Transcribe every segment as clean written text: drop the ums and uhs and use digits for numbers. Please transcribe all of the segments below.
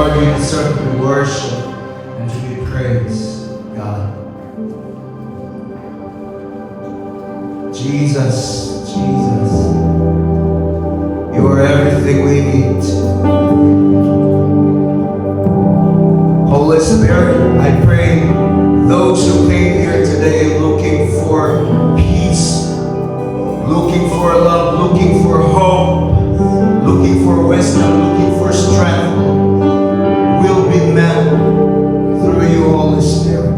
Lord, you deserve to be worshipped and to be praised, God. Jesus, Jesus, you are everything we need. Holy Spirit, I pray those who came here today looking for peace, looking for love, looking for hope, looking for wisdom, looking for strength, will be met through you, Holy Spirit.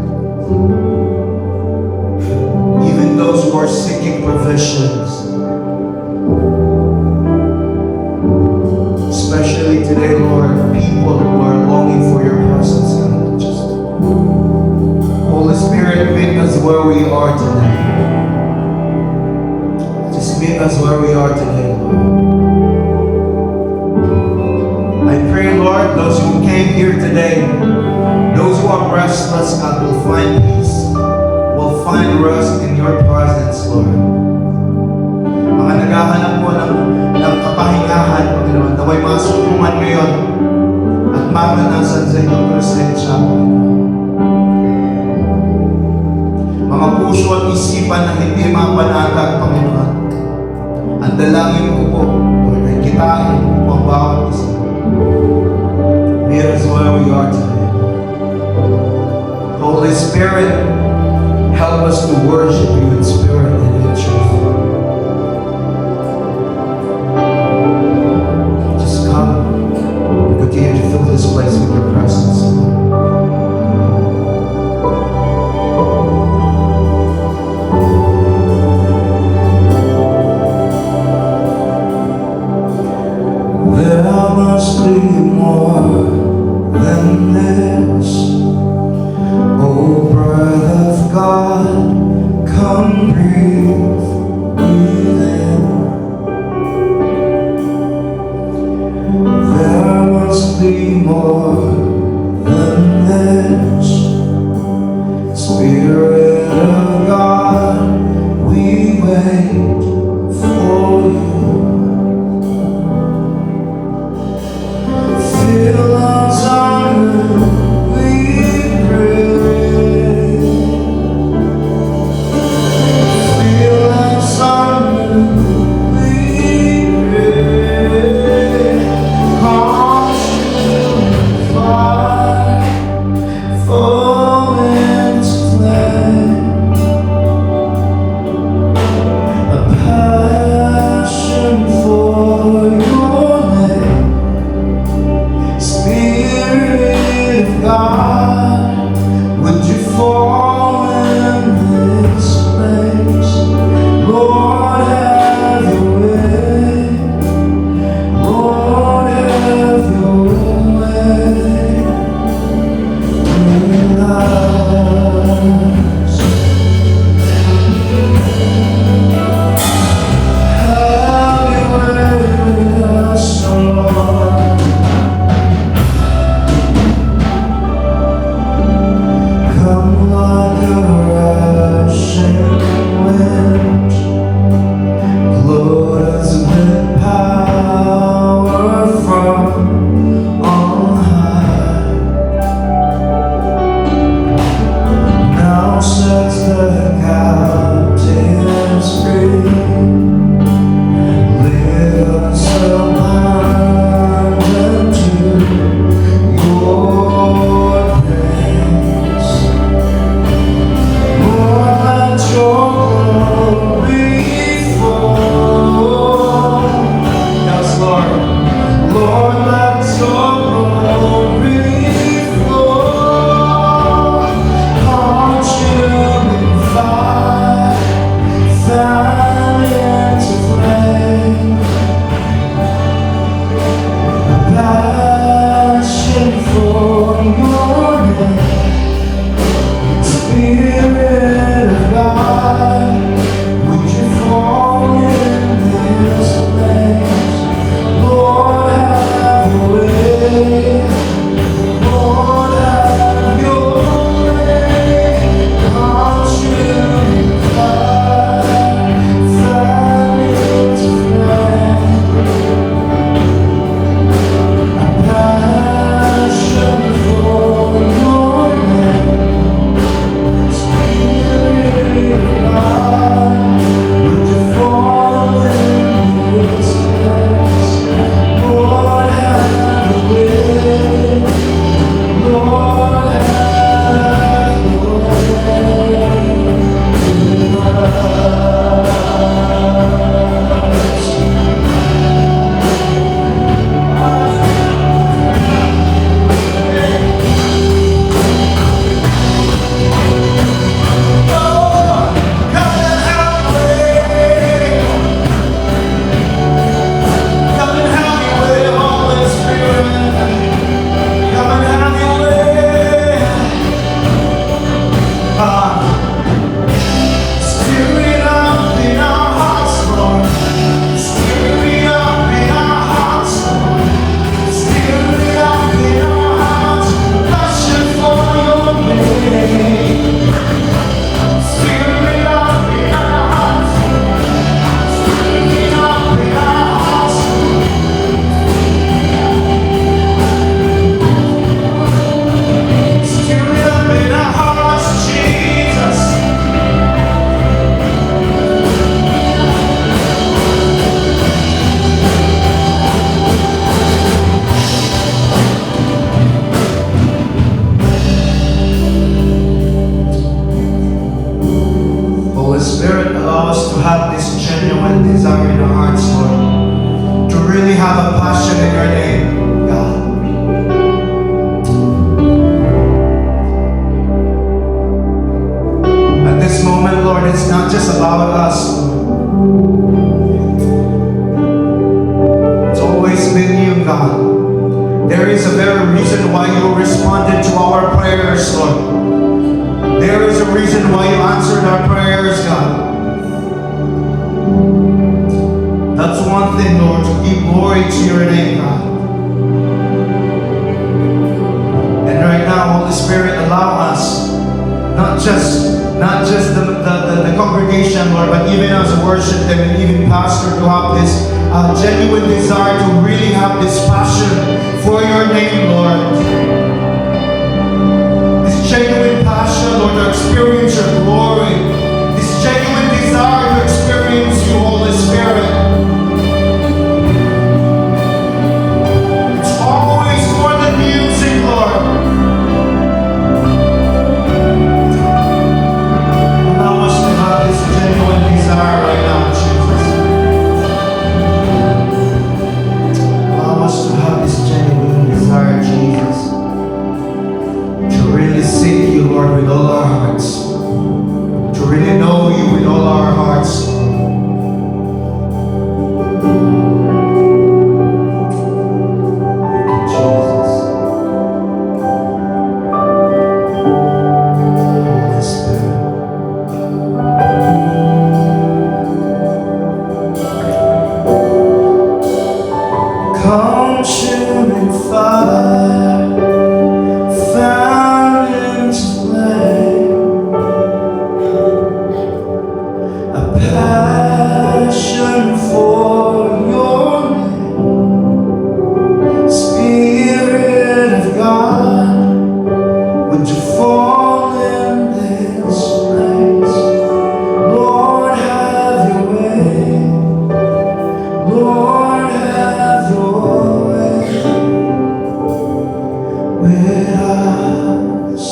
Even those who are seeking provisions, especially today, Lord, people who are longing for your presence, God. Just Holy Spirit, meet us where we are today. Just meet us where we are today, Lord. I pray, Lord, those who came here today, those who are restless, God, will find peace, will find rest in your presence, Lord. Mga naghahanap po ng kapahingahan, Panginoon, naway masukuman ngayon at maranasan sa inyong presensya, mga puso at isipan na hindi mapanatag, Panginoon. Ang dalangin ko po, Lord, ay kitain po ang bawat isa. Meet us where we are today. Holy Spirit, help us to worship you in spirit and in truth. Just come and continue to fill this place with your presence. There must be more than this. Oh, breath of God, come breathe within. There must be more than this. Spirit of God, we wait for you. Fill us on, we pray. Fill us on. in your name, God. At this moment, Lord, it's not just about us. It's always been you, God. There is a very reason why you responded to our prayers, Lord. There is a reason why you answered our prayers, God. That's one thing, Lord, to give glory to your name, God. And right now, Holy Spirit, allow us, not just the congregation, Lord, but even as a worship team and even pastor, to have this genuine desire to really have this passion for your name, Lord. This genuine passion, Lord, to experience your glory. This genuine desire to experience you, Holy Spirit. It's always more than music, Lord. Allow us to have this genuine desire right now, Jesus. Allow us to have this genuine desire, Jesus, to really seek you, Lord, with all our hearts, to really know you with all our hearts. Consuming fire, fountains of flame, a passion for your name. Spirit of God, would you fall in this place? Lord, have your way. Lord, have your way with us.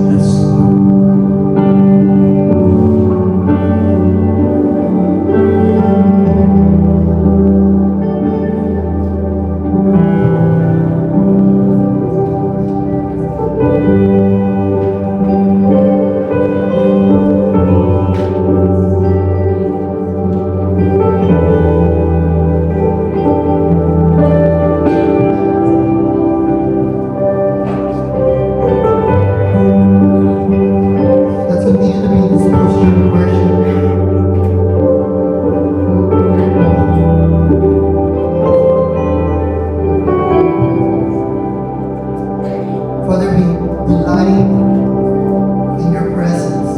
Yes, let's continue to be in this posture of worship. Father, we delight in your presence.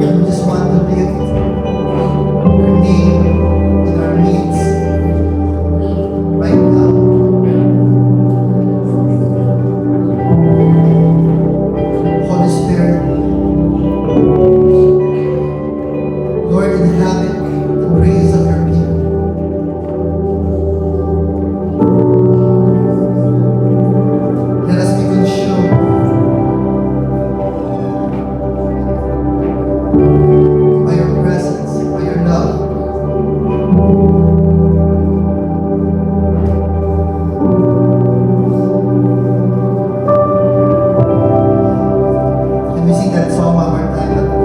And we just want to lift your name in our midst right now. Holy Spirit, Lord, inhabit the praise of your people. Let us be consumed by your presence, by your love. Can we sing that song one more time?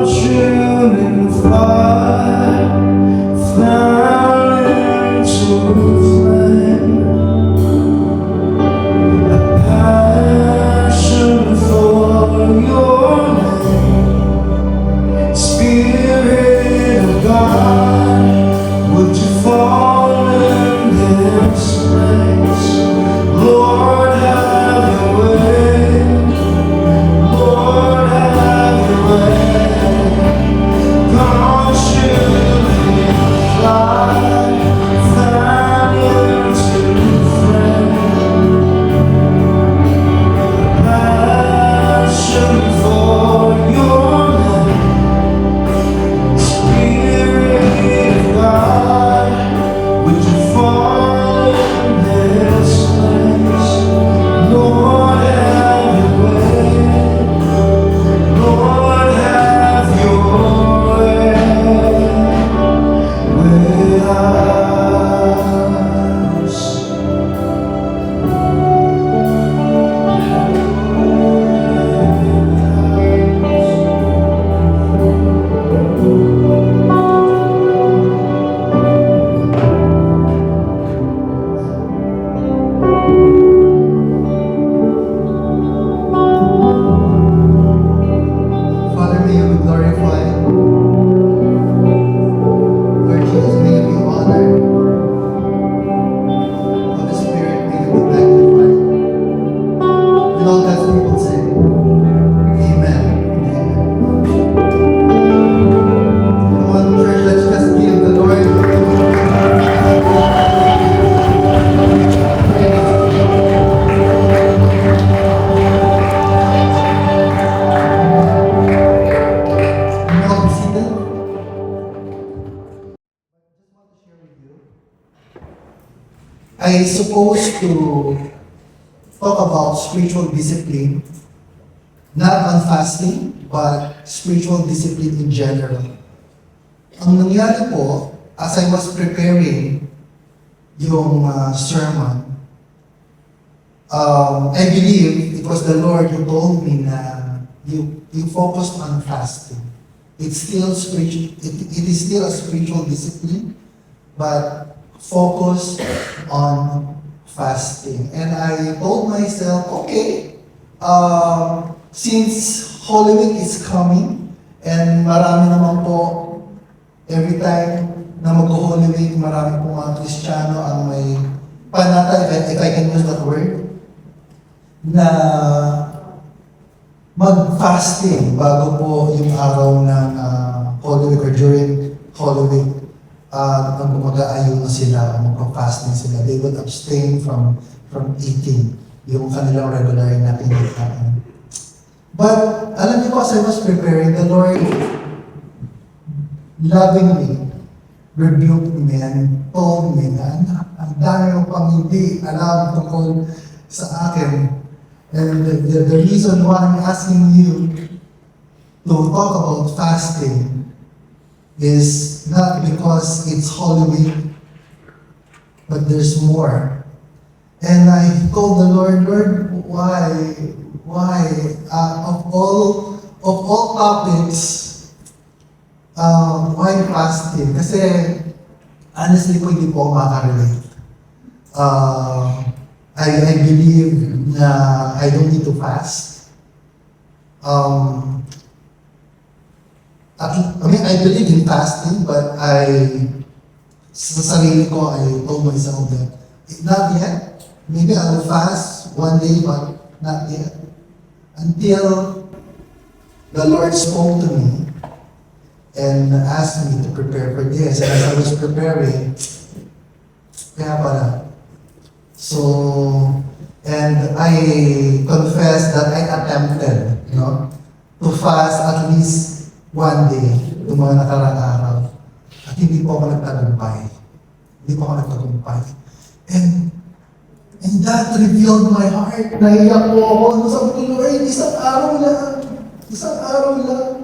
Consuming fire, fountains of flame, a passion for your name. Spirit of God, would you fall in this place? Lord, have your way. Lord, have your way. Consuming fire, fountains I supposed to talk about spiritual discipline, not on fasting, but spiritual discipline in general. Ang nangyari po, as I was preparing yung sermon, I believe it was the Lord who told me na you focused on fasting. It's still spiritual. It is still a spiritual discipline, but focus on fasting. And I told myself, okay, since Holy Week is coming, and marami naman po, every time na mag-Holy Week, marami po mga Kristiyano ang may panata, if I can use that word, na mag-fasting bago po yung araw ng Holy Week or during Holy Week. Pag mag-aayon na sila, mag-fasting sila, they would abstain from eating yung kanilang regular na kinakain. But, alam niyo po, as I was preparing, the Lord lovingly rebuked me and told me na ang dami mo pang hindi alam tungkol sa akin. And the reason why I'm asking you to talk about fasting is not because it's Holy Week, but there's more. And I told the Lord, why? Of all topics, why fasting? Kasi honestly po hindi po ako makarelate. I believe na I don't need to fast. I believe in fasting, but sa sarili ko, I told myself that, not yet. Maybe I will fast one day, but not yet. Until the Lord spoke to me and asked me to prepare for this. And as I was preparing, kaya pala. So, and I confess that I attempted, to fast at least one day, yung mga nakarang araw. At hindi po ako nagtagumpay. And that revealed my heart. Naiyak po ako. Sabi ko, Lord, isang araw lang.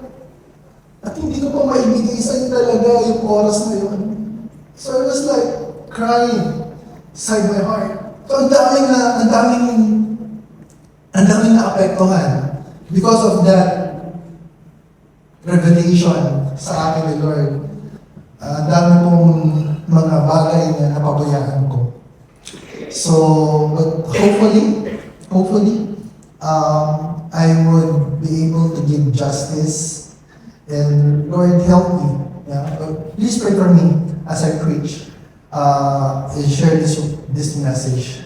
At hindi ko pa maibigay sa'yo talaga yung oras na yun. So I was like, crying inside my heart. So ang daming naapektuhan because of that revelation sa akin ni Lord. Ang dami pong mga bagay na napabayaan ko. So, but hopefully, I would be able to give justice. And Lord, help me. Please pray for me as I preach. And share this message.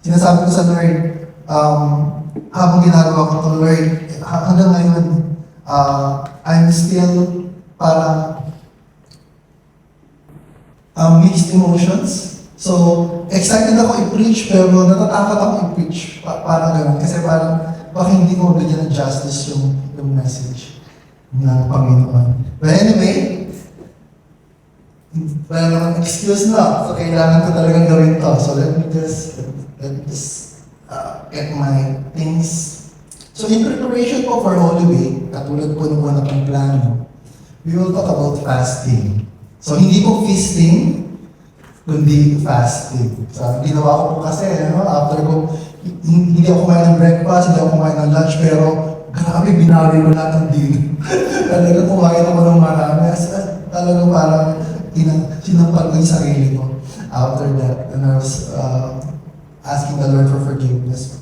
Sinasabi ko sa Lord, habang ginagawa ko ito, Lord, hanggang ngayon, I'm still parang mixed emotions. So, excited ako i-preach, pero natatakot ako i-preach. Parang gano'n. Kasi parang, baka hindi ko mabigyan ng justice yung message ng Panginoon. But anyway, wala naman excuse na. So, kailangan ko talagang gawin to. So, let me just get my things. So, in preparation po for Holy Week, katulad po nung una kong plano, we will talk about fasting. So, hindi po feasting, kundi fasting. So, ginawa ko po kasi, after ko, hindi ako kumain ng breakfast, hindi ako kumain ng lunch, pero grabe, binawi ko lahat ng dinner. Talaga kumain ako ng marami. Talaga parang sinampal ko yung sarili ko after that. And I was asking the Lord for forgiveness.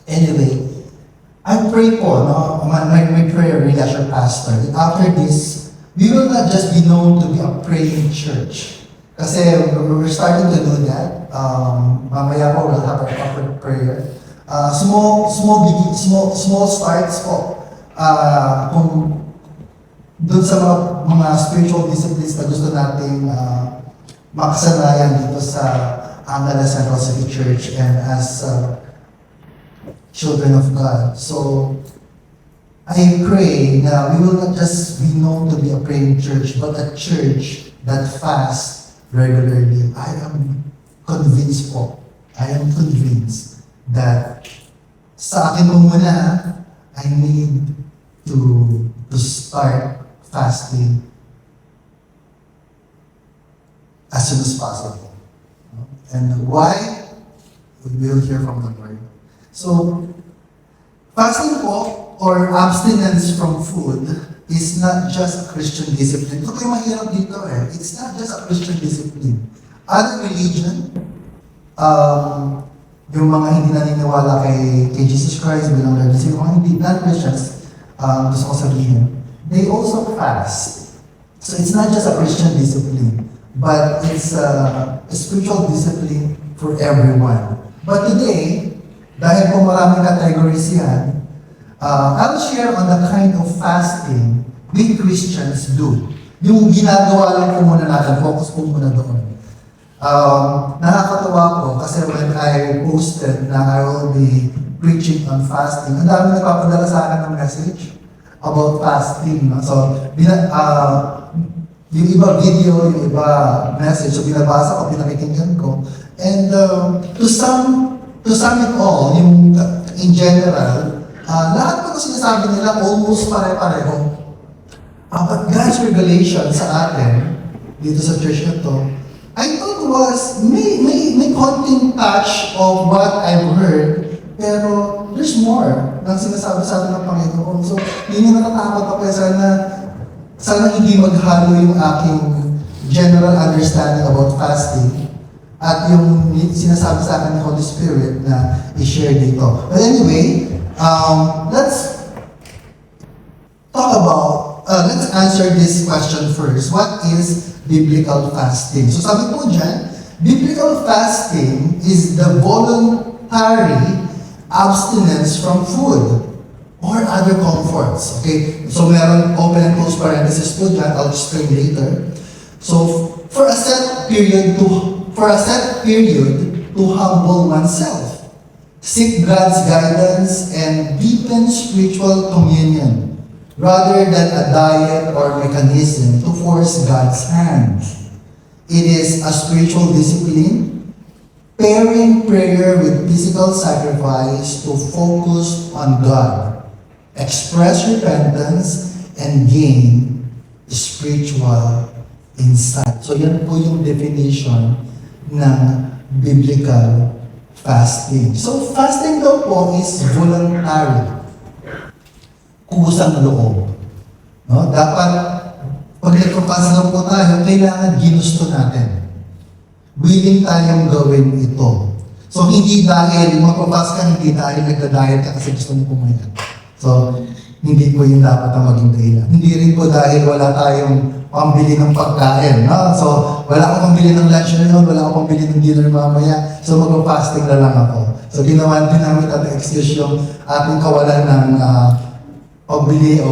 Anyway, I pray po, my prayer really as your pastor, that after this, we will not just be known to be a praying church. Kasi we're starting to do that. Mamaya po, we'll have our corporate prayer. Small starts po. Kung doon sa mga spiritual disciplines na gusto nating makasanayan dito sa Angeles Central City Church and as children of God. So, I pray na we will not just be known to be a praying church, but a church that fasts regularly. convinced po. I am convinced that sa akin po muna, I need to start fasting as soon as possible. And why? We will hear from the Lord. So, fasting po, or abstinence from food, is not just a Christian discipline. Ito po yung mahirap dito eh. It's not just a Christian discipline. Other religion, yung mga hindi naniniwala kay Jesus Christ bilang Lord, yung mga hindi non-Christians, gusto ko sabihin, they also fast. So it's not just a Christian discipline, but it's a spiritual discipline for everyone. But today, dahil po maraming categories yan, I'll share on the kind of fasting we Christians do. Yung ginagawa lang po muna natin, focus po muna doon. Nakakatawa po kasi when I posted na I will be preaching on fasting, ang dami nagpapadala sa akin ng message about fasting. No? So, yung iba video, yung iba message, so binabasa ko, pinakikinggan ko. And to sum it all, yung in general, lahat po sinasabi nila almost pare-pareho. But God's revelation sa atin, dito sa church na to, I thought was, may konting touch of what I've heard, pero there's more nang sinasabi sa atin ng Panginoon. So, yun yung natatakot ako, sana hindi maghalo yung aking general understanding about fasting at yung sinasabi sa akin ng Holy Spirit na i-share dito. But anyway, let's talk about, let's answer this question first. What is biblical fasting? So sabi po dyan, biblical fasting is the voluntary abstinence from food or other comforts. Okay? So meron open and close parenthesis po dyan. I'll explain later. So for a set period to humble oneself, seek God's guidance, and deepen spiritual communion, rather than a diet or mechanism to force God's hand. It is a spiritual discipline, pairing prayer with physical sacrifice to focus on God, express repentance, and gain spiritual insight. So yan po yung definition ng biblical fasting. So fasting daw po is voluntary. Kusang loob. No? Dapat, pag nagpapasa lang po tayo, kailangan ginusto natin. Willing tayong gawin ito. So, hindi dahil magpapas ka, hindi dahil nagda-diet ka kasi gusto mo pumayat. So, hindi po yung dapat ang maging dahilan. Hindi rin po dahil wala tayong pambili ng pagkain. No? So, wala akong pambili ng lunch ngayon, wala akong pambili ng dinner mamaya, so magpa-fasting na lang ako. So, ginawan din namin at excuse yung ating kawalan ng pagbili o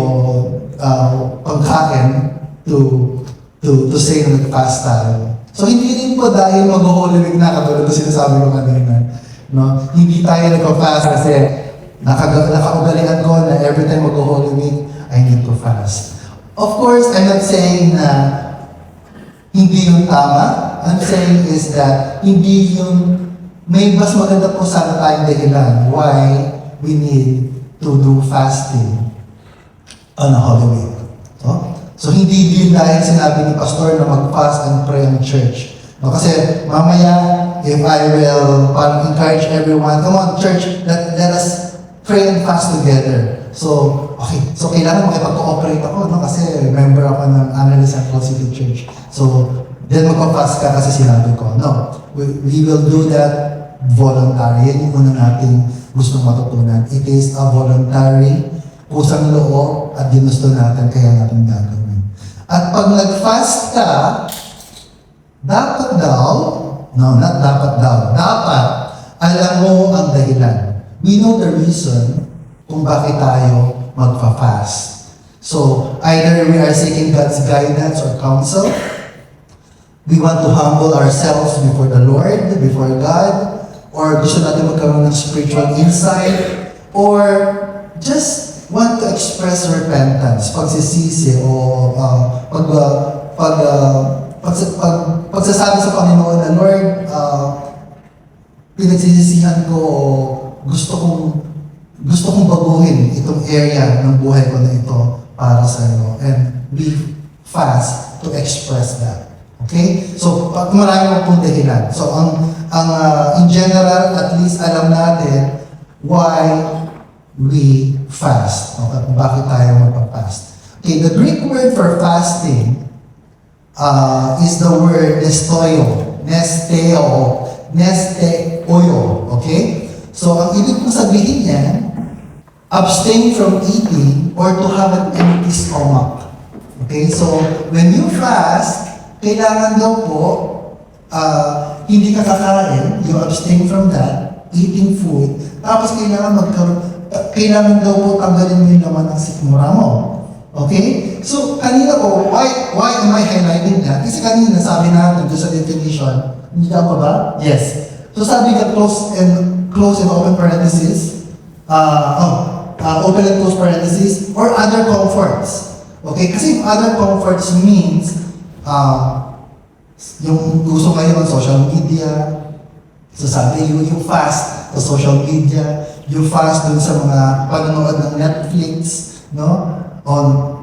pagkain to say na nag-fast tayo. So, hindi rin po dahil mag-Holy Week na, katulad na sinasabi ko kanina. No? Hindi tayo nag-fast kasi nakaugalian ko na every time mag-Holy Week, I need to fast. Of course, I'm not saying na hindi yung tama. I'm saying is that hindi yung may mas maganda po sana tayong dahilan why we need to do fasting on a Holy Week. So hindi din dahil sinabi ni Pastor na mag-fast and pray in church. No, kasi mamaya, if I will encourage everyone, come on church, let us pray and fast together. So, okay. So kailangan makipag-cooperate ako, no? Kasi member ako ng Annalee Central City Church. So, then magpa-fast ka kasi sinabi ko. No, we will do that voluntary. Yan yung una nating gustong matutunan. It is a voluntary, kusang loob, at ginusto natin, kaya natin gagawin. At pag nag-fast ka, dapat daw, no, not dapat daw, dapat alam mo ang dahilan. We know the reason kung bakit tayo magpa-fast. So, either we are seeking God's guidance or counsel, we want to humble ourselves before the Lord, before God, or gusto natin magkaroon ng spiritual insight, or just want to express repentance, pagsisisi, o pagsasabi sa Panginoon na, Lord, pinagsisisihan ko o gusto kong baguhin itong area ng buhay ko na ito para sa iyo. And we fast to express that. Okay? So, marami pong dahilan. So, in general, at least alam natin why we fast. Okay? Bakit tayo magpa-fast. Okay, the Greek word for fasting is the word nesteoio. Okay? So, ang ibig kong sabihin yan, abstain from eating or to have an empty stomach. Okay? So, when you fast, kailangan daw po, hindi ka kakain, you abstain from that, eating food, tapos kailangan daw po tanggalin mo yung laman ng sikmura mo. Okay? So, kanina po, why am I highlighting that? Kasi kanina sabi natin doon sa definition, hindi ka pa ba? Yes. So, sabi ka close and open parenthesis, open and close parenthesis, or other comforts. Okay? Kasi other comforts means, yung gusto ngayon ng social media, so sabi yung fast sa social media, you fast dun sa mga panonood ng Netflix, no?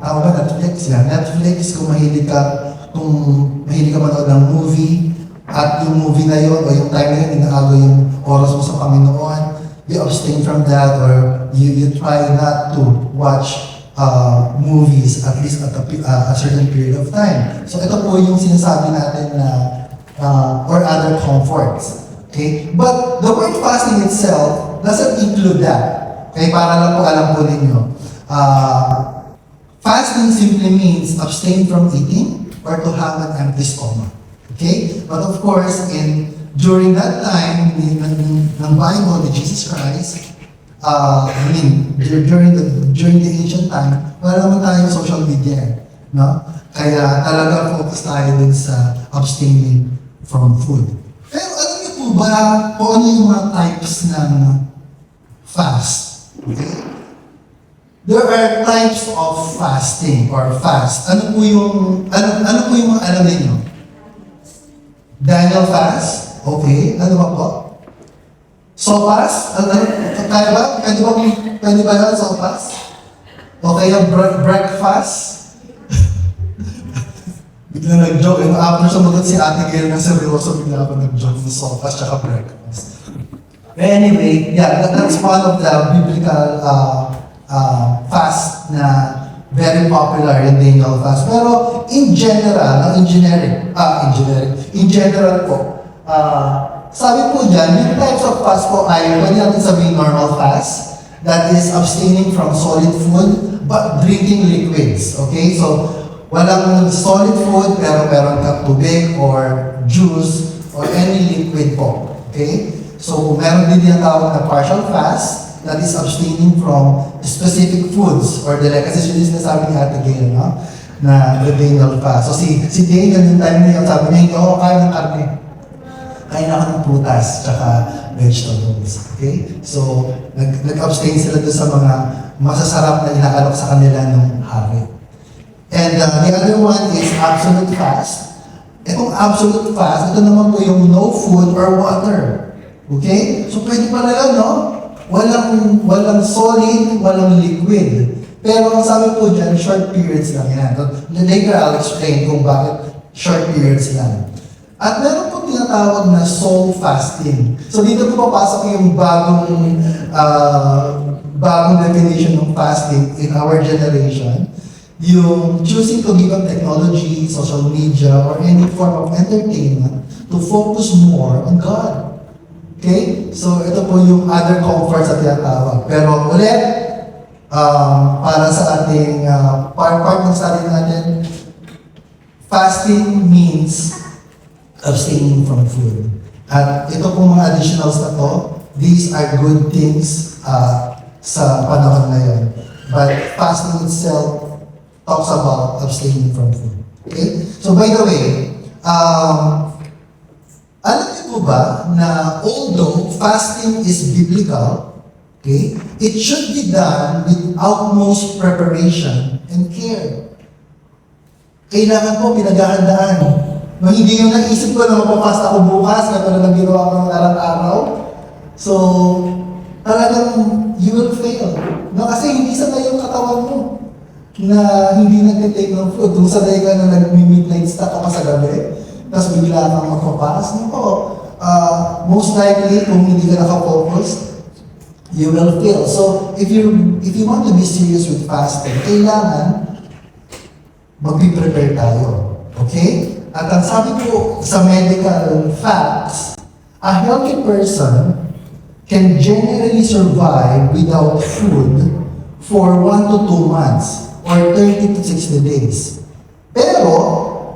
Tama ba Netflix? Yeah, Netflix, kung mahilig ka manood ng movie, at yung movie na yun, o yung time na yun, inaagaw yung oras mo sa Panginoon, you abstain from that, or you try not to watch movies at least at a certain period of time. So ito po yung sinasabi natin na or other comforts. Okay? But the word fasting itself doesn't include that. Okay? Para lang po alam po ninyo. Fasting simply means abstain from eating or to have an empty stomach. Okay? But of course, during that time ng Bible ni Jesus Christ, during the ancient time, wala naman tayong social media, no? Kaya talaga focus tayo dun sa abstaining from food. Pero alam niyo po ba kung ano yung mga types ng fast? Okay? There are types of fasting or fast. Ano po yung mga alam niyo? Daniel fast? Okay. Ano ba po? Sopas? Kaya ba? Pwede ba yan, sopas? O kaya breakfast? Bigla nag-joke. After sumagot si Ate Gail ng seryoso, bigla ako nag-joke ng sopas tsaka breakfast. Anyway, yeah, that's one of the biblical fast na very popular in Daniel fast. Pero in general po, sabi po dyan, yung types of fast po ay pwede natin sabihin normal fast, that is abstaining from solid food but drinking liquids. Okay? So, walang solid food pero meron kang tubig or juice or any liquid po. Okay? So, meron din yung tawag na partial fast, that is abstaining from specific foods or kasi yun yung sinasabi ni Ate Gail, no? Na the Daniel fast. So, si Daniel yung time na yun, sabi niya, hindi ako kaya ng karne. Kaya na ako ng prutas, tsaka vegetables. Okay? So, nag-abstain sila doon sa mga masasarap na inaalok sa kanila ng hari. And the other one is absolute fast. Itong absolute fast, ito naman po yung no food or water. Okay? So, pwede pala yun, no? Walang solid, walang liquid. Pero ang sabi po dyan, short periods lang yan. Later, I'll explain kung bakit short periods lang. At meron po tinatawag na soul fasting. So dito po papasok yung bagong definition ng fasting in our generation. Yung choosing to give up technology, social media, or any form of entertainment to focus more on God. Okay? So ito po yung other comforts na tinatawag. Pero ulit, para sa ating part ng study natin, fasting means abstaining from food. At ito pong mga additionals na to, these are good things sa panahon na yun. But fasting itself talks about abstaining from food. Okay? So by the way, alam niyo po ba na although fasting is biblical, okay, it should be done with utmost preparation and care. Kailangan po pinaghahandaan. Nung hindi yung naisip ko na mapapasta ako bukas, katulad ng ginawa ko ng araw-araw, So, talagang you will fail. No, kasi hindi sanay yung katawan mo na hindi nag-take ng food. Kung sanay ka na nag-midnight snack ka pa sa gabi, tapos bigla kang magpapas, most likely, kung hindi ka nakafocus, you will fail. So, if you want to be serious with fasting, kailangan mag-prepare tayo. Okay? At ang sabi ko sa medical facts, a healthy person can generally survive without food for 1 to 2 months or 30 to 60 days. Pero,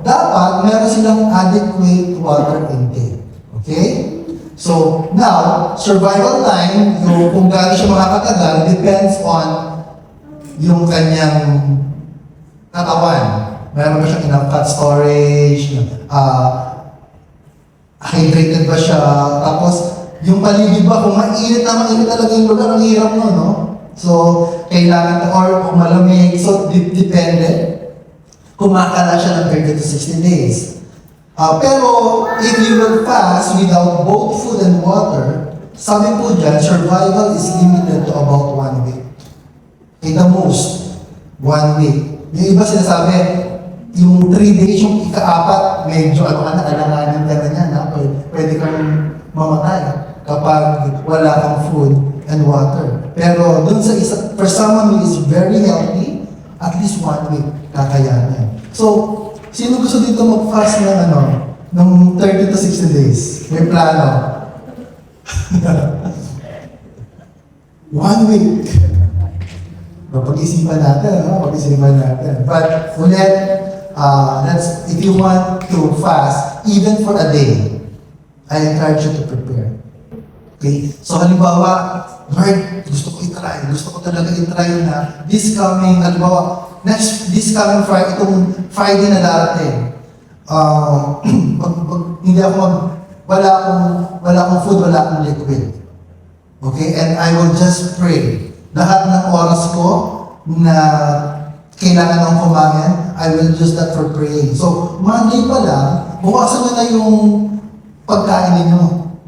dapat meron silang adequate water intake. Okay? So, now, survival time, yung kung gaano siya makakatagal, depends on yung kanyang katawan. Meron ba siyang enough fat storage, hydrated ba siya, tapos yung paligid ba, kung mainit talaga yung lugar, ang hirap nun, no? So, kailangan, or kung malamig, so depende. Kumakala siya ng 30 to 60 days. Pero, if you will fast without both food and water, sabi po dyan, survival is limited to about 1 week. In the most, 1 week. Yung iba sinasabi, yung 3 days, yung ika-4, medyo alanganin ka na yan, pwede kang mamatay kapag wala kang food and water. Pero dun sa isa, for someone who is very healthy, at least 1 week kakayanin. So, sino gusto dito mag-fast ng 30 to 60 days? May plano. 1 week. Pag-isipan natin, pag-isipan natin. But, ulit, if you want to fast, even for a day, I encourage you to prepare. Okay? So, halimbawa, Lord, gusto ko talaga i-try na this coming, halimbawa, this coming Friday, itong Friday na darating, wala akong food, wala akong liquid. Okay? And I will just pray. Lahat ng oras ko na kailangan akong kumain, I will use that for praying. So, Monday pa lang, bukasan nyo na yung pagkain ninyo.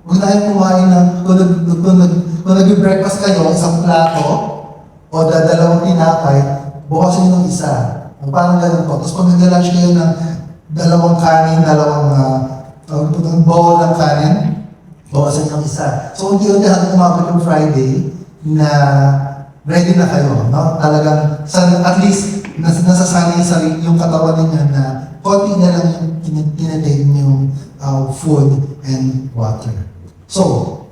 Huwag na kayong kumain ng, kung nag-breakfast kayo, isang plato, o dalawang tinapay, bukasan nyo ng isa. Parang ganun po. Tapos pag nag-lunch kayo ng dalawang kanin, dalawang bowl ng kanin, bukasan nyo ng isa. So, unti-unti hanggang umabot yung Friday na ready na kayo, no? Talagang, at least, nasasanay yung katawan ninyo na konti na lang yung tinatake yung food and water. So,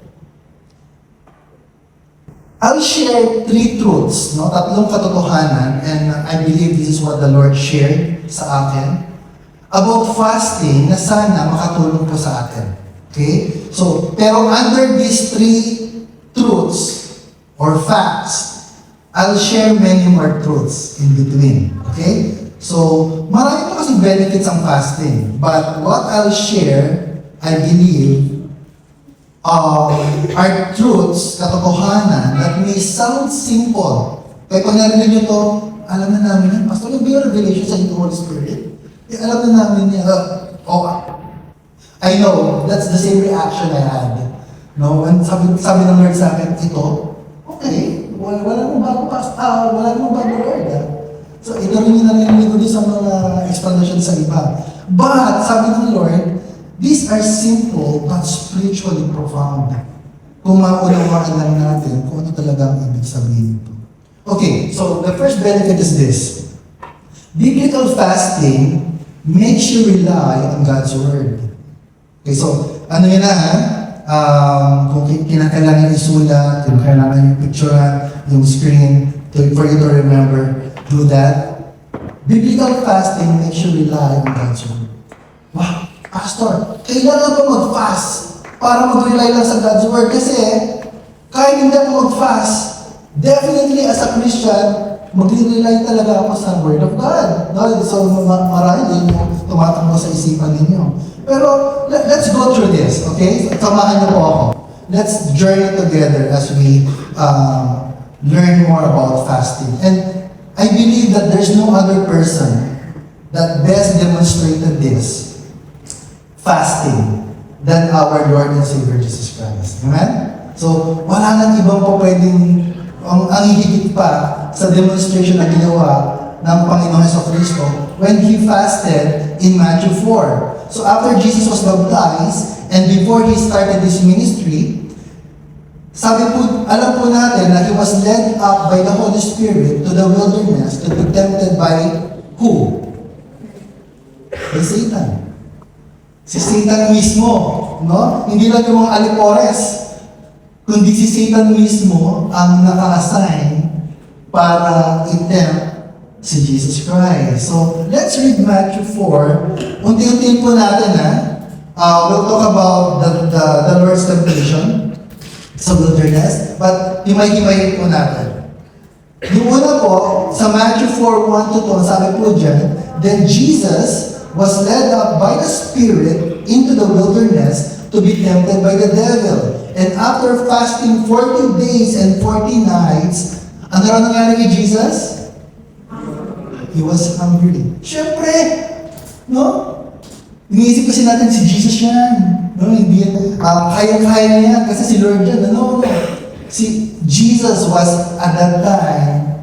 I'll share 3 truths, no? 3 katotohanan, and I believe this is what the Lord shared sa akin about fasting na sana makatulong po sa atin. Okay? So, pero under these 3 truths or facts, I'll share many more truths in between. Okay? So, marami pa kasi benefits ang fasting. But what I'll share, I believe, are truths, katotohanan, that may sound simple. Kaya pag narinig nyo to, alam na namin yan. Pastor, yung ba yung revelation sa Holy Spirit? Alam na namin yan. I know, that's the same reaction I had. No? When sabi ng Lord sa akin, ito, okay, wala namang bago word. So, ito rin yung narinig ko din sa mga explanation sa iba. But, sabi ng Lord, these are simple but spiritually profound. Kung maunawaan lang natin kung ano talaga ang ibig sabihin ito. Okay, so the first benefit is this. Biblical fasting makes you rely on God's Word. Okay, so, ano yun na kung kinakailangan isulat, kung kailangan yung picturean, yung screen, for you to remember, do that. Biblical fasting makes you rely on God's Word. Wow, Pastor, kailangan ba mag-fast para mag-rely lang sa God's Word? Kasi, kahit hindi ako mag-fast, definitely as a Christian, mag-rely talaga ako sa Word of God. No? So, marami din yung tumatakbo sa isipan ninyo. Pero, let's go through this, okay? Samahan niyo po ako. Let's journey together as we learn more about fasting. And I believe that there's no other person that best demonstrated this fasting than our Lord and Savior Jesus Christ. Amen? So, wala nang ibang pa pwedeng ang hihigit pa sa demonstration na ginawa ng Panginoong Jesucristo when He fasted in Matthew 4. So, after Jesus was baptized and before He started His ministry, sabi po, alam po natin na He was led up by the Holy Spirit to the wilderness to be tempted by who? By Satan. Si Satan mismo, no? Hindi lang yung mga alipores, kundi si Satan mismo ang naka-assign para i-tempt si Jesus Christ. So, let's read Matthew 4. Unti-untiin po natin, we'll talk about the Lord's temptation sa wilderness, but himay-himayin po natin. Yung una po, sa Matthew 4, 1 to 2, sabi po dyan, then Jesus was led up by the Spirit into the wilderness to be tempted by the devil. And after fasting 40 days and 40 nights, ano na nangyari kay Jesus? He was hungry. Siyempre, no? Iniisip kasi natin si Jesus yan. No, hindi yan. Kaya-kaya niya yan kasi si Lord yan. No. Si Jesus was at that time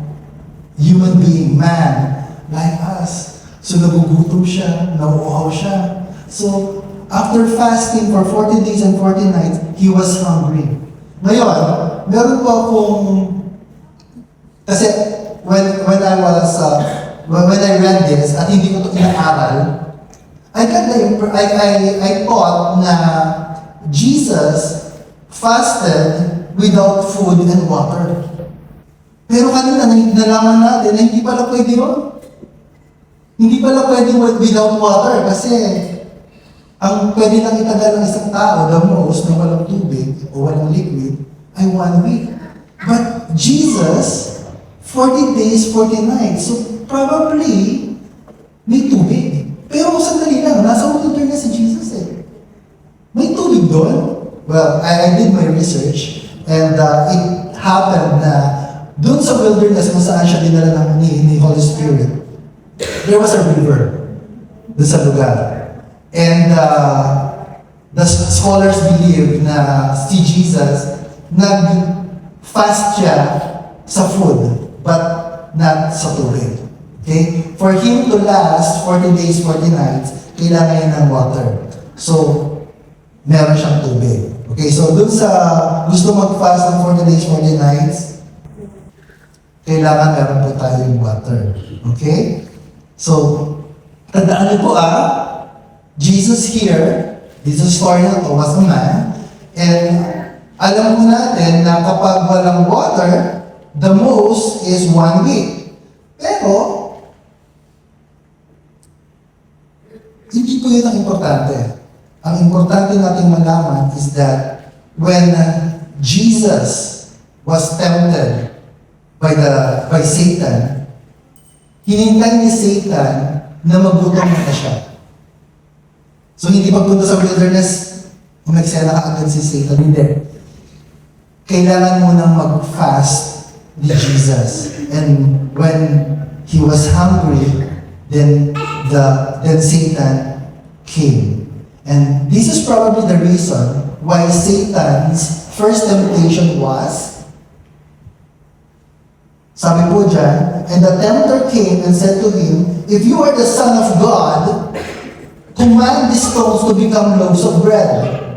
human being, man, like us. So nagugutom siya, nauuhaw siya. So after fasting for 40 days and 40 nights, he was hungry. Ngayon, meron po akong, kasi when I read this at hindi ko ito inaaral, I thought na Jesus fasted without food and water. Pero kanina nalaman natin na hindi pala pwede yun. Hindi pala pwede without water kasi ang pwede lang itagal ng isang tao, the most, na walang tubig o walang liquid, ay 1 week. But Jesus, 40 days, 40 nights. So probably, may tubig. Pero sandali lang, nasa wilderness si Jesus eh. May tubig doon? Well, I did my research and it happened na doon sa wilderness kung saan siya dinala ni Holy Spirit, there was a river doon sa lugar. And the scholars believe na si Jesus nag-fast siya sa food, but not sa tubig. Okay? For him to last 40 days, 40 nights, kailangan niya ng water. So, meron siyang tubig. Okay, so dun sa gusto mag-fast ng 40 days, 40 nights, kailangan meron po tayong water. Okay? So, tandaan niyo po Jesus here, this story na to, was a man, and alam po natin na kapag walang water, the most is 1 week. Pero, hindi po yun ang importante. Ang importante nating malaman is that when Jesus was tempted by Satan, hinintay ni Satan na magutom na siya. So hindi pagpunta sa wilderness, umeksena ka agad si Satan. Hindi. Kailangan mo nang mag-fast ni Jesus. And when he was hungry, then Satan came. And this is probably the reason why Satan's first temptation was, sabi po dyan, and the tempter came and said to him, if you are the Son of God, command these stones to become loaves of bread.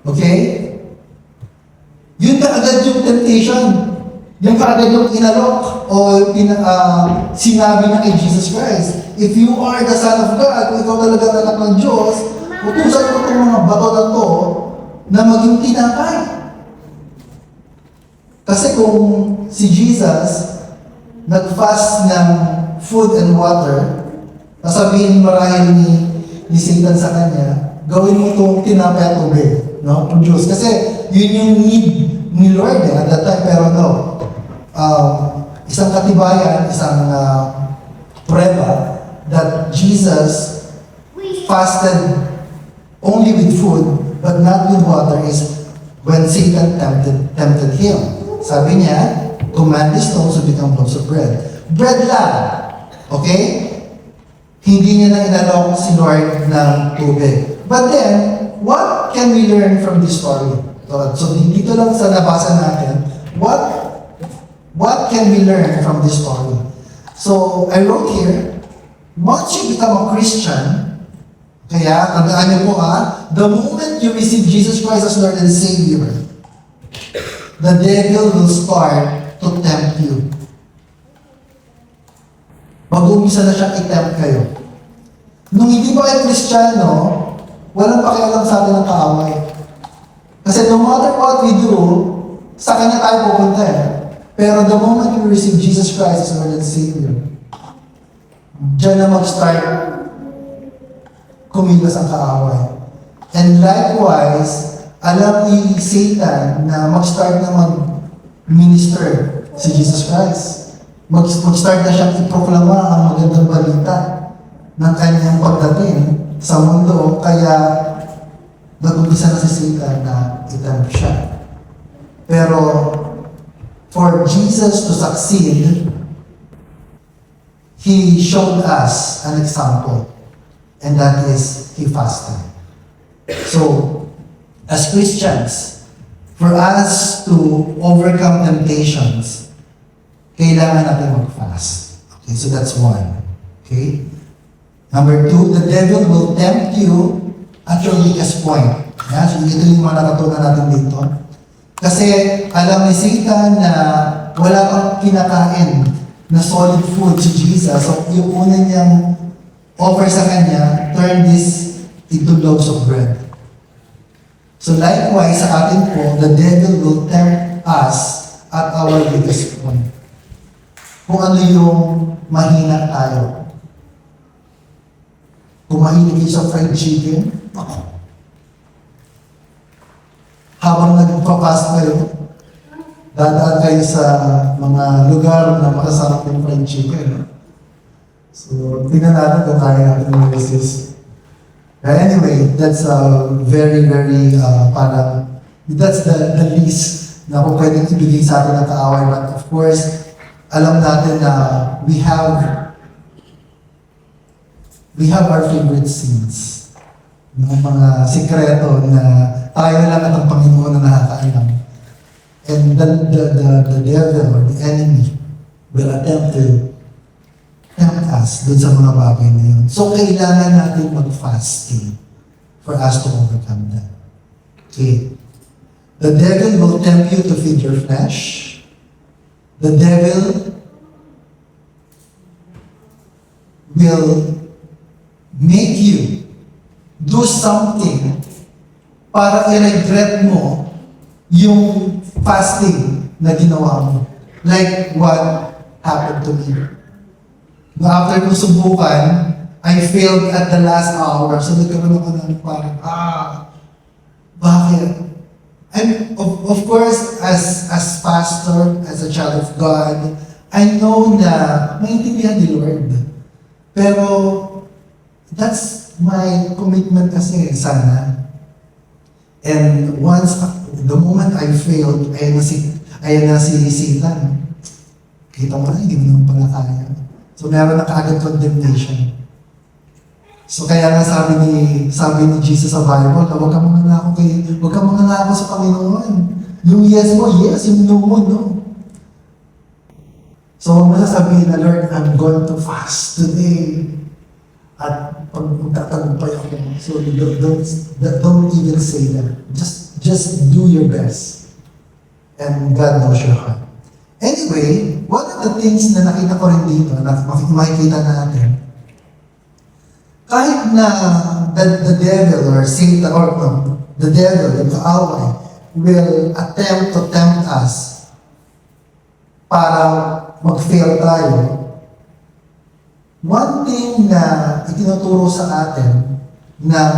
Okay? Yun kaagad yung temptation. Yung kaagad yung inalok o sinabi niya kay Jesus Christ. If you are the Son of God, kung ikaw talaga anak ng Diyos, utusan mo itong mga bato na to na maging tinapay. Kasi kung si Jesus nag-fast ng food and water, nasabihin marahil ni Satan sa kanya, gawin mo itong tinapay at tubig, no? Produce. Kasi yun yung need ni Lord at that time, pero no. Isang katibayan, isang prueba that Jesus fasted only with food but not with water is when Satan tempted him. Sabi niya, command the stones to become loaves of bread. Bread lang. Okay? Hindi niya na inalok si Lord ng tubig. But then, what can we learn from this story? So dito lang sa nabasa natin, what can we learn from this story? So I wrote here, once you become a Christian, kaya tandaan niyo po the moment you receive Jesus Christ as Lord and Savior, the devil will start to tempt you. Mag-umpisa na siyang i-tempt kayo. Nung hindi pa kayo Kristiyano, walang pakialam sa atin ng kaaway. Kasi no matter what we do, sa Kanya tayo pupunta Pero the moment you receive Jesus Christ as Lord and Savior, diyan na mag-start kumilos ang kaaway. And likewise, alam ni Satan na mag-start na mag-minister si Jesus Christ. Mag-start na siyang iproklama ang magandang balita ng kanyang pagdating sa mundo, kaya nag-umpisa na si Satan na itempt siya. Pero for Jesus to succeed, He showed us an example, and that is He fasted. So, as Christians, for us to overcome temptations, kailangan natin mag-fast. Okay, so that's one. Okay? Number two, the devil will tempt you at your weakest point. Yeah, so ito yung mga nakatunan natin dito. Kasi alam ni Satan na wala pang kinakain na solid food si Jesus. So yung una niyang offer sa kanya, turn this into loaves of bread. So likewise sa atin po, the devil will tempt us at our weakest point. Kung ano yung mahina tayo. Kung mahilig kayo sa fried chicken, habang nagpa-fast kayo, dadaan kayo sa mga lugar na makasarap yung fried chicken. So, tingnan natin kung kaya natin yung resist. But anyway, that's very, very, that's the least na kung pwedeng ibigay sa atin ng kaaway. But of course, alam natin na we have our favorite sins. Yung mga sikreto na tayo lang at ang Panginoon na nakakaalam. And the devil or the enemy will attempt to tempt us dun sa mga bagay na yun. So, kailangan natin mag-fasting for us to overcome that. Okay. The devil will tempt you to feed your flesh. The devil will make you do something para i-regret mo yung fasting na ginawa mo. Like what happened to me. After kong subukan, I failed at the last hour. So nagkaroon ako ng parang, bakit? And of course, as pastor, as a child of God, I know na maintindihan ni Lord. Pero that's my commitment kasi sana. And once, the moment I failed, ayan na si Satan. Kita mo na, hindi mo naman pala kaya. So meron na kaagad condemnation. So kaya nga sabi ni Jesus sa Bible, huwag kang manganako sa Panginoon. Yung yes mo, yes. Yung no mo, no. So huwag mo sasabihin na, Lord, I'm going to fast today. At pag magtatagumpay ako. So don't even say that. Just do your best. And God knows your heart. Anyway, one of the things na nakita ko rin dito, na makikita natin, kahit na the devil or Satan or the devil, yung kaaway, will attempt to tempt us para mag-fail tayo, one thing na itinuturo sa atin ng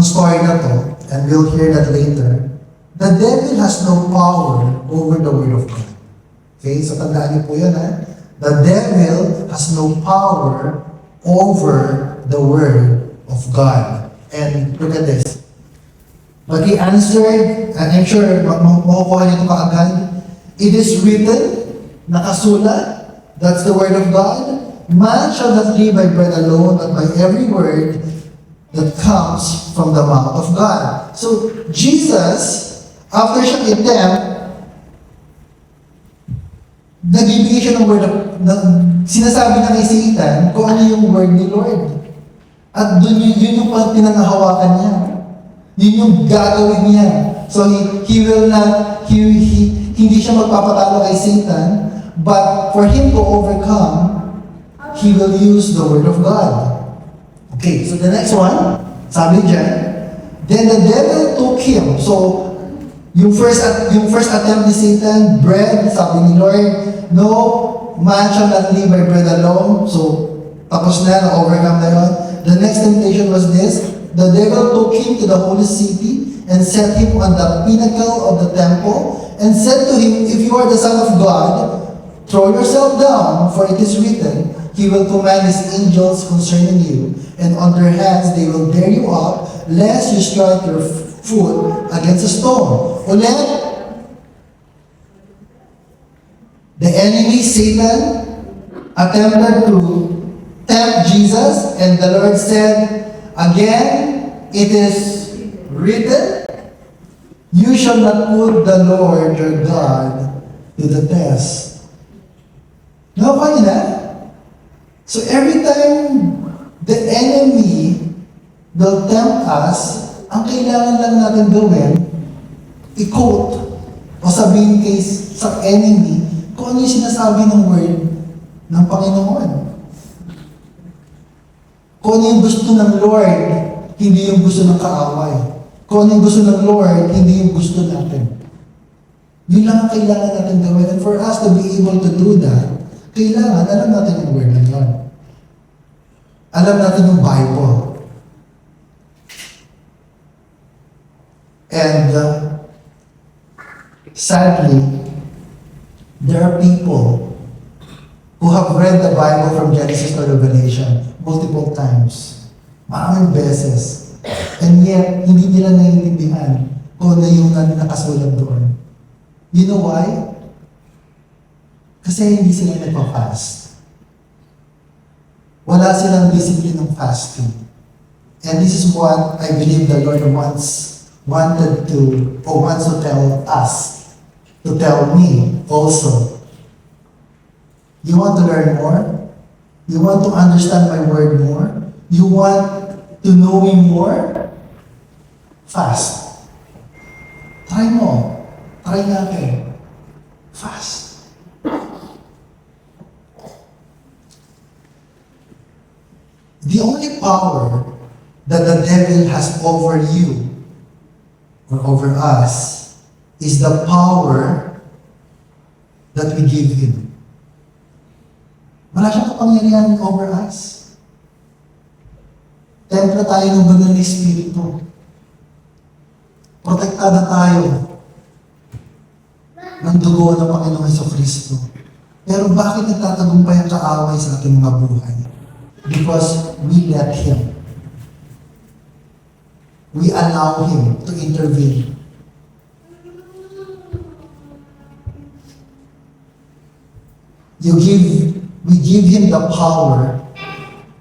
story na to, and we'll hear that later, the devil has no power over the Word of God. Okay, so tandaan niyo po yun, The devil has no power over the Word of God. And look at this. But he answered, and I'm sure makukuha niyo ito kaagad, it is written, nakasulat, that's the Word of God, man shall not live by bread alone, but by every word that comes from the mouth of God. So, Jesus, after siya contempt, nagbibigay siya ng word sinasabi na kay Satan kung ano yung word ni Lord. At yun yung pinangahawakan niya. Yun yung gagawin niya. So, he will not, hindi siya magpapatalo kay Satan, but for him to overcome, he will use the word of God. Okay, so the next one, sabi dyan, then the devil took him. So, yung first attempt ni Satan, bread, sabi ni Lord, no, man shall not live by bread alone. So, tapos na-overcome na yun. The next temptation was this, the devil took him to the holy city and set him on the pinnacle of the temple and said to him, if you are the Son of God, throw yourself down, for it is written, He will command His angels concerning you, and on their hands they will bear you up, lest you strike your foot against a stone. Ulit, the enemy, Satan, attempted to tempt Jesus, and the Lord said, again, it is written, you shall not put the Lord your God to the test. Nakuha niyo na? So every time the enemy will tempt us, ang kailangan lang natin gawin, i-quote o sabihin kay sa enemy kung ano yung sinasabi ng word ng Panginoon. Kung ano yung gusto ng Lord, hindi yung gusto ng kaaway. Kung ano yung gusto ng Lord, hindi yung gusto natin. Yun lang ang kailangan natin gawin. And for us to be able to do that, kailangan alam natin yung word ng Lord. Alam natin yung Bible. And sadly, there are people who have read the Bible from Genesis to Revelation multiple times. Maraming beses. And yet, hindi nila naiintindihan kung ano yung nakasulat doon. You know why? Kasi hindi sila nagpa-fast. Wala silang discipline ng fasting. And this is what I believe the Lord wants to tell us, to tell me also. You want to learn more? You want to understand my word more? You want to know me more? Fast. Try mo. Try natin. Fast. The only power that the devil has over you or over us is the power that we give him. Wala siyang kapangyarihan over us. Templo tayo ng banal na Espiritu. Protektada tayo ng dugo ng Panginoong Jesucristo. Pero bakit nagtatagumpay ang kaaway sa ating mga buhay? Because we let Him. We allow Him to intervene. We give Him the power.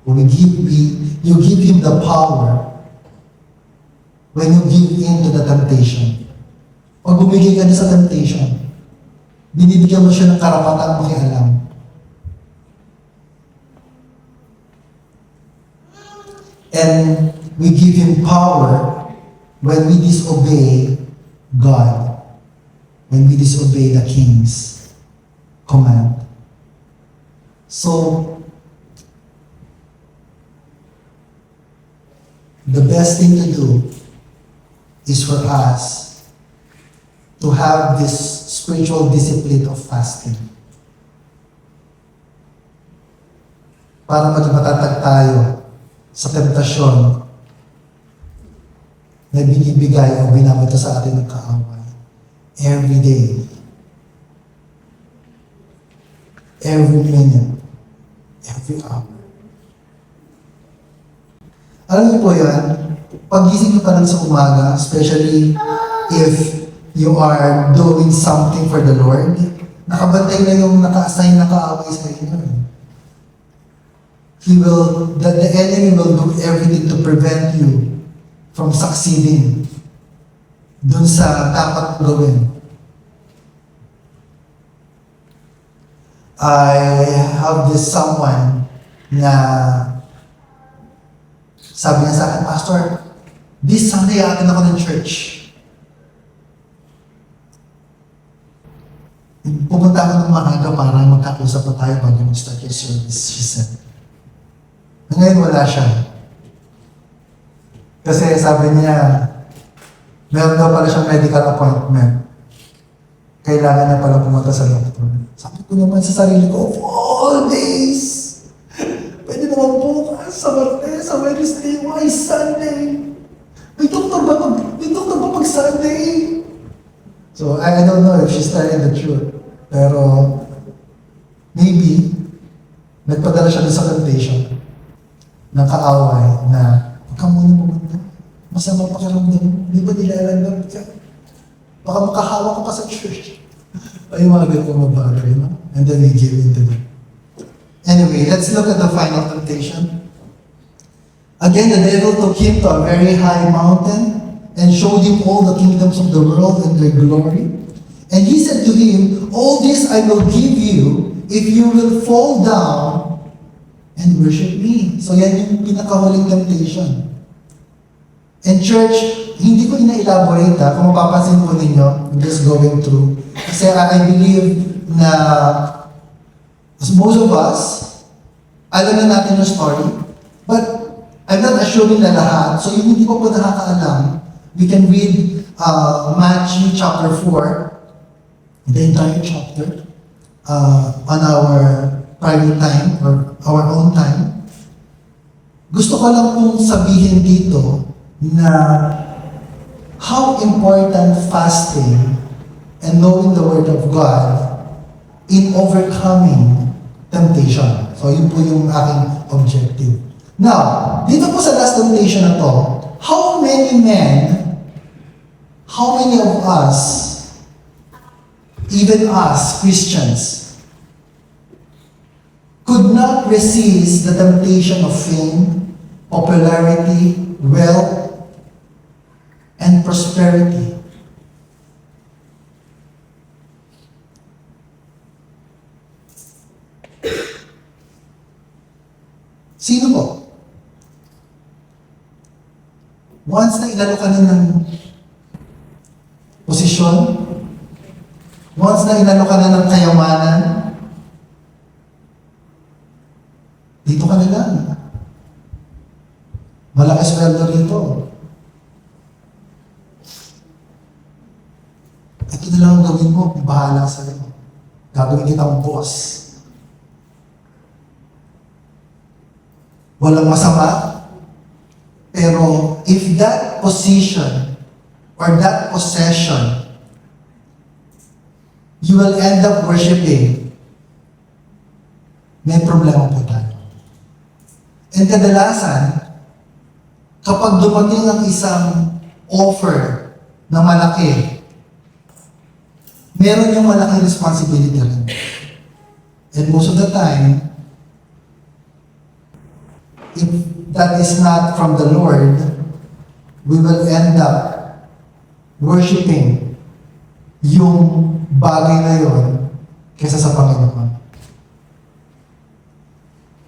You give Him the power when you give in to the temptation. Pag bumigay ka na sa temptation, binibigyan mo siya ng karapatang makialam. And we give Him power when we disobey God, when we disobey the King's command. So, the best thing to do is for us to have this spiritual discipline of fasting. Para maging matatag tayo sa temptasyon na binibigay o binabato sa atin ng kaaway. Every day. Every minute. Every hour. Alam niyo po yan, pag-gising niyo pa lang sa umaga, especially if you are doing something for the Lord, nakabantay na yung naka-assign na kaaway sa inyo. the enemy will do everything to prevent you from succeeding dun sa dapat gawin. I have this someone na sabi niya sa akin, Pastor, this Sunday atin ako ng church. Pumunta ako ng maaga para magkakusap na tayo bago mag-start yung service, she said. Ngayon wala siya. Kasi sabi niya, meron daw pala siyang medical appointment. Kailangan niya pala pumunta sa doktor. Sabi ko naman sa sarili ko, of all days, pwede naman bukas, sa Martes, sa Wednesday, why Sunday? May doktor ba pag Sunday? So, I don't know if she's telling the truth. Pero, maybe, nagpadala siya doon sa temptation ng kaaway na, huwag ka muna pumunta. Masama pakiramdam mo. Di ba nilalanggap ka? Baka makahawa ka pa sa church. Ay, mga ganito mabagay, no? And then we give in to them. Anyway, let's look at the final temptation. Again, the devil took him to a very high mountain and showed him all the kingdoms of the world and their glory. And he said to him, all this I will give you if you will fall down and worship me. So yan yung pinakahuling temptation. And church, hindi ko ina-elaborate kung mapapansin po ninyo, I'm just going through. Kasi I believe na as most of us, alam na natin yung story, but I'm not assuming na lahat. So yung hindi pa po nakakaalam, we can read Matthew chapter 4, the entire chapter, on our private time or our own time. Gusto ko lang pong sabihin dito na how important fasting and knowing the Word of God in overcoming temptation. So yun po yung aking objective. Now, dito po sa last temptation na to, how many of us, even us, Christians, could not resist the temptation of fame, popularity, wealth, and prosperity? Sino po? Once na inalo ka na ng posisyon, once na inalo ka na ng kayamanan, dito ka na lang. Malaki sweldo rito. Ito na lang ang gawin mo, bahala sa'yo. Gagawin kitang boss. Walang masama. Pero if that position or that possession, you will end up worshiping, may problema po tayo. And kadalasan, kapag dumating ang isang offer na malaki, meron yung malaking responsibility rin. And most of the time, if that is not from the Lord, we will end up worshiping yung bagay na yon kaysa sa Panginoon.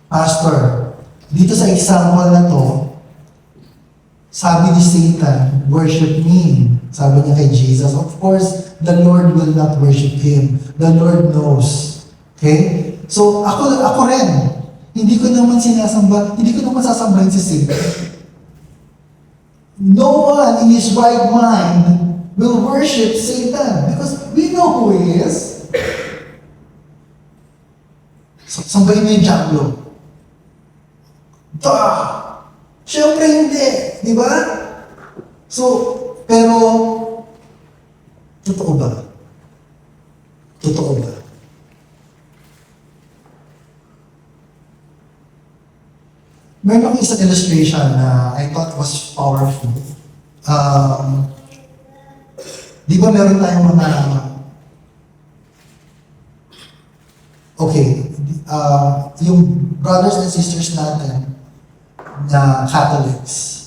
Pastor, dito sa example na to, sabi ni Satan, worship me. Sabi niya kay Jesus, of course, the Lord will not worship him. The Lord knows. Okay? So, ako rin, hindi ko naman sasambahin si Satan. No one in his right mind will worship Satan because we know who he is. So, sambahin mo yung Diablo. Siyempre hindi. Di ba? So, pero, totoo ba? Totoo ba? Meron akong isang illustration na I thought was powerful. Di ba meron tayong mga... Okay, yung brothers and sisters natin na Catholics,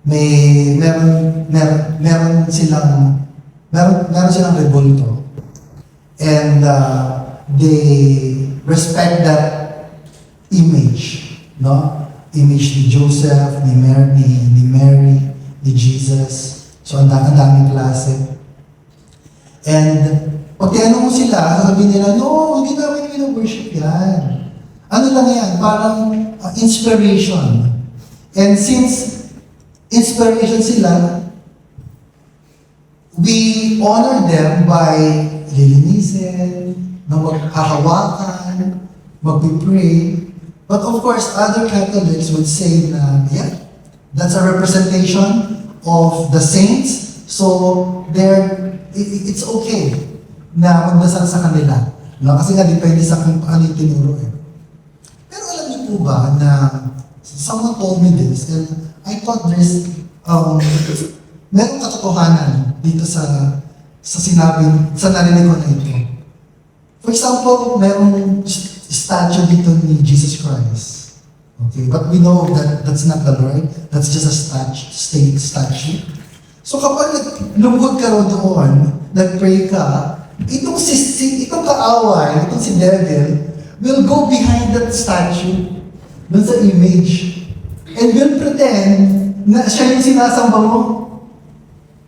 meron silang rebulto. And they respect that image, no? Image ni Joseph, ni Mary, ni Jesus. So, ang daming klase. And pag tinanong mo sila, sasabihin nila, no, hindi namin wino-worship yan. Ano lang yan? Parang inspiration. And since inspiration sila, we honor them by lilinisin, na maghahawakan, magpipray. But of course, other Catholics would say na, yeah, that's a representation of the saints. So, it's okay na magdasal sa kanila. No? Kasi nga, depende sa kung paano yung tinuro eh. Pero alam niyo po ba na someone told me this and I thought there's merong katotohanan dito sa narinig ko na ito. For example, merong statue dito ni Jesus Christ. Okay, but we know that that's not the Lord. That's just a statue. So kapag lungkot ka rin doon, nag-pray ka, itong kaaway, itong si devil, will go behind that statue, dun sa image, and will pretend na siya yung sinasamba mo.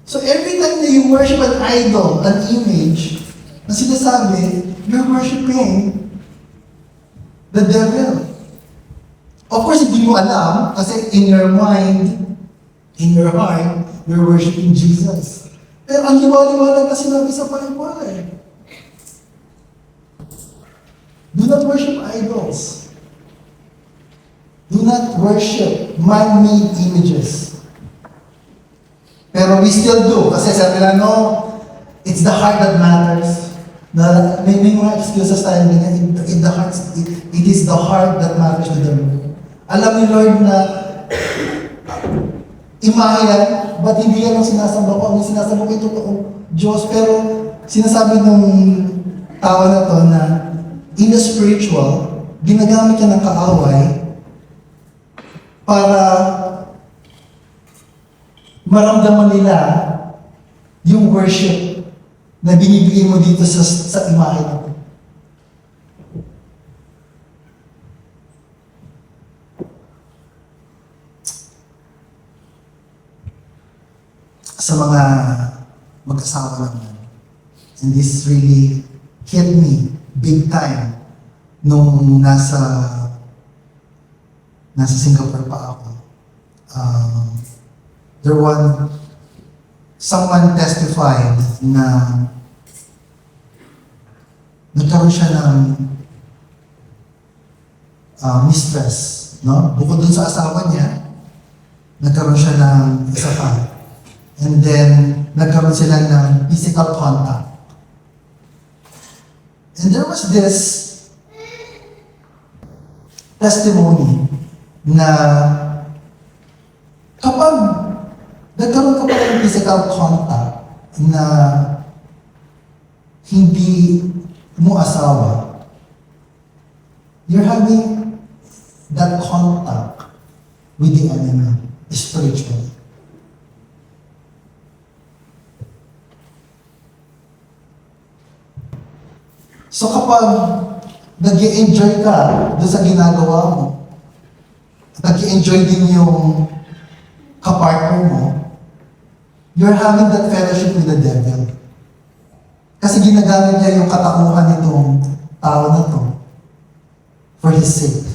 So every time na you worship an idol, an image, na sinasabi, you're worshiping the devil. Of course, hindi mo alam, kasi in your mind, in your heart, you're worshiping Jesus. Pero ang liwa-liwanag na sinabi sa Bible eh. Do not worship idols. Do not worship man-made images. Pero we still do. Kasi sabi na, no, it's the heart that matters. Na, may mga excuses tayo ganyan. It is the heart that matters to the Lord. Alam ni Lord na imahe yan, ba't hindi yan ang sinasamba ko? Ang sinasamba ko ito Diyos. Pero sinasabi ng tao na to na in the spiritual, ginagamit niya ng kaaway para maramdaman nila yung worship na binibigay mo dito sa imahe na to. Sa mga mag-asawa naman. And this really hit me big time nung nasa Singapore pa ako. Someone testified na nagkaroon siya ng mistress, no? Bukod dun sa asawa niya, nagkaroon siya ng isa pa. And then, nagkaroon sila ng physical contact. And there was this testimony na kapag nagkaroon ka pa ng physical contact na hindi mo asawa, you're having that contact with the enemy spiritually. So kapag nag-i-enjoy ka doon sa ginagawa mo, nag-i-enjoy din yung kapartner mo, you're having that fellowship with the devil. Kasi ginagamit niya yung katakuhan nitong tao na to for his sake.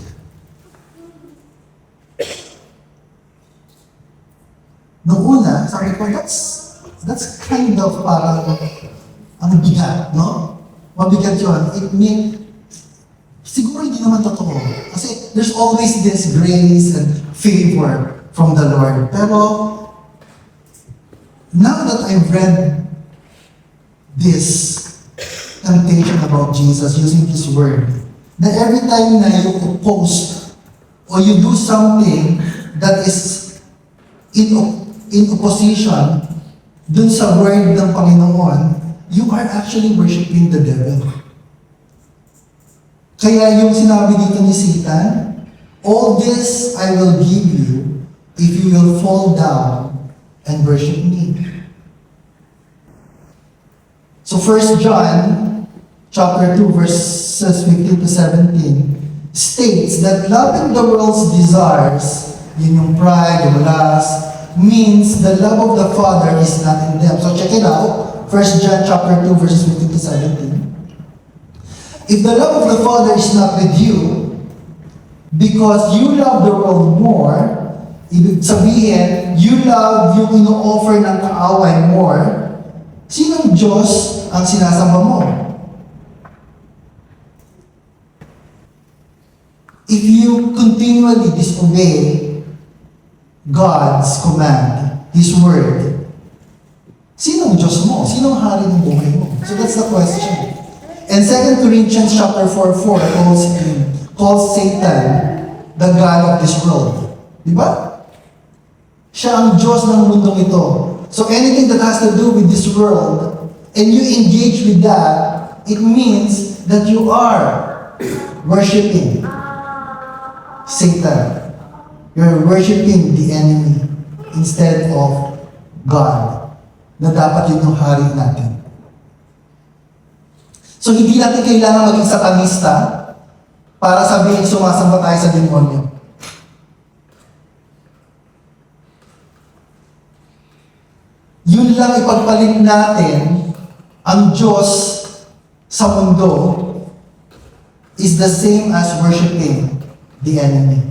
Noong una, sabi ko, that's kind of parang ang bigat, no? Mabigat yun. Siguro hindi naman totoo. Kasi there's always this grace and favor from the Lord. Pero, now that I've read this temptation about Jesus using His word, that every time na you oppose or you do something that is in opposition dun sa word ng Panginoon, you are actually worshiping the devil. Kaya yung sinabi dito ni Satan, all this I will give you if you will fall down and worship me. So 1 John chapter 2 verses 15 to 17 states that loving the world's desires, yun yung pride, yung lust, means the love of the Father is not in them. So check it out. 1 John chapter 2 verses 15 to 17. If the love of the Father is not with you, because you love the world more, ibig sabihin, you love yung ino-offer ng kaaway more, sinong Diyos ang sinasamba mo? If you continually disobey God's command, His word, sinong Diyos mo? Sinong hari ng buhay mo? So that's the question. And 2 Corinthians chapter 4:4 calls Satan the God of this world. Di ba? Siya ang Diyos ng mundong ito. So anything that has to do with this world, and you engage with that, it means that you are worshiping Satan. You're worshiping the enemy instead of God, na dapat yun yung hari natin. So hindi natin kailangan maging satanista para sabihin sumasamba tayo sa demonyo. Yun lang ipagpalit natin, ang Diyos sa mundo is the same as worshiping the enemy.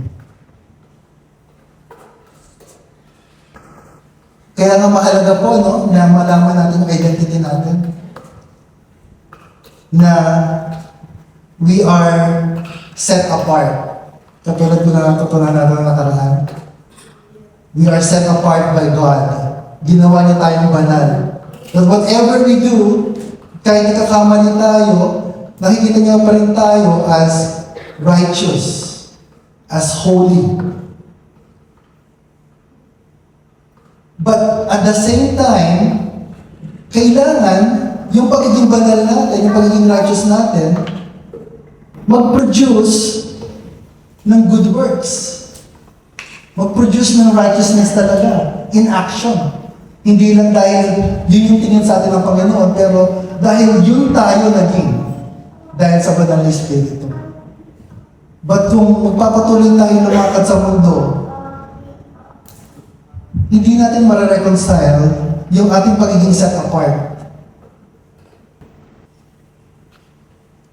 Kaya nga mahalaga po, no, na malaman natin yung identity natin. Na we are set apart. Katulad po na natutunan natin ng nakaraan. We are set apart by God. Ginawa niya tayong banal. That whatever we do, kahit nakakamali tayo, nakikita niya pa rin tayo as righteous, as holy. But at the same time, kailangan yung pagiging banal natin, yung pagiging righteous natin, mag-produce ng good works. Mag-produce ng righteousness talaga, in action. Hindi lang dahil yun yung tingin sa atin ng Panginoon, pero dahil yun tayo naging, dahil sa banal na Espiritu. But kung magpapatuloy tayo lumakad sa mundo, hindi natin mare-reconcile yung ating pagiging set apart.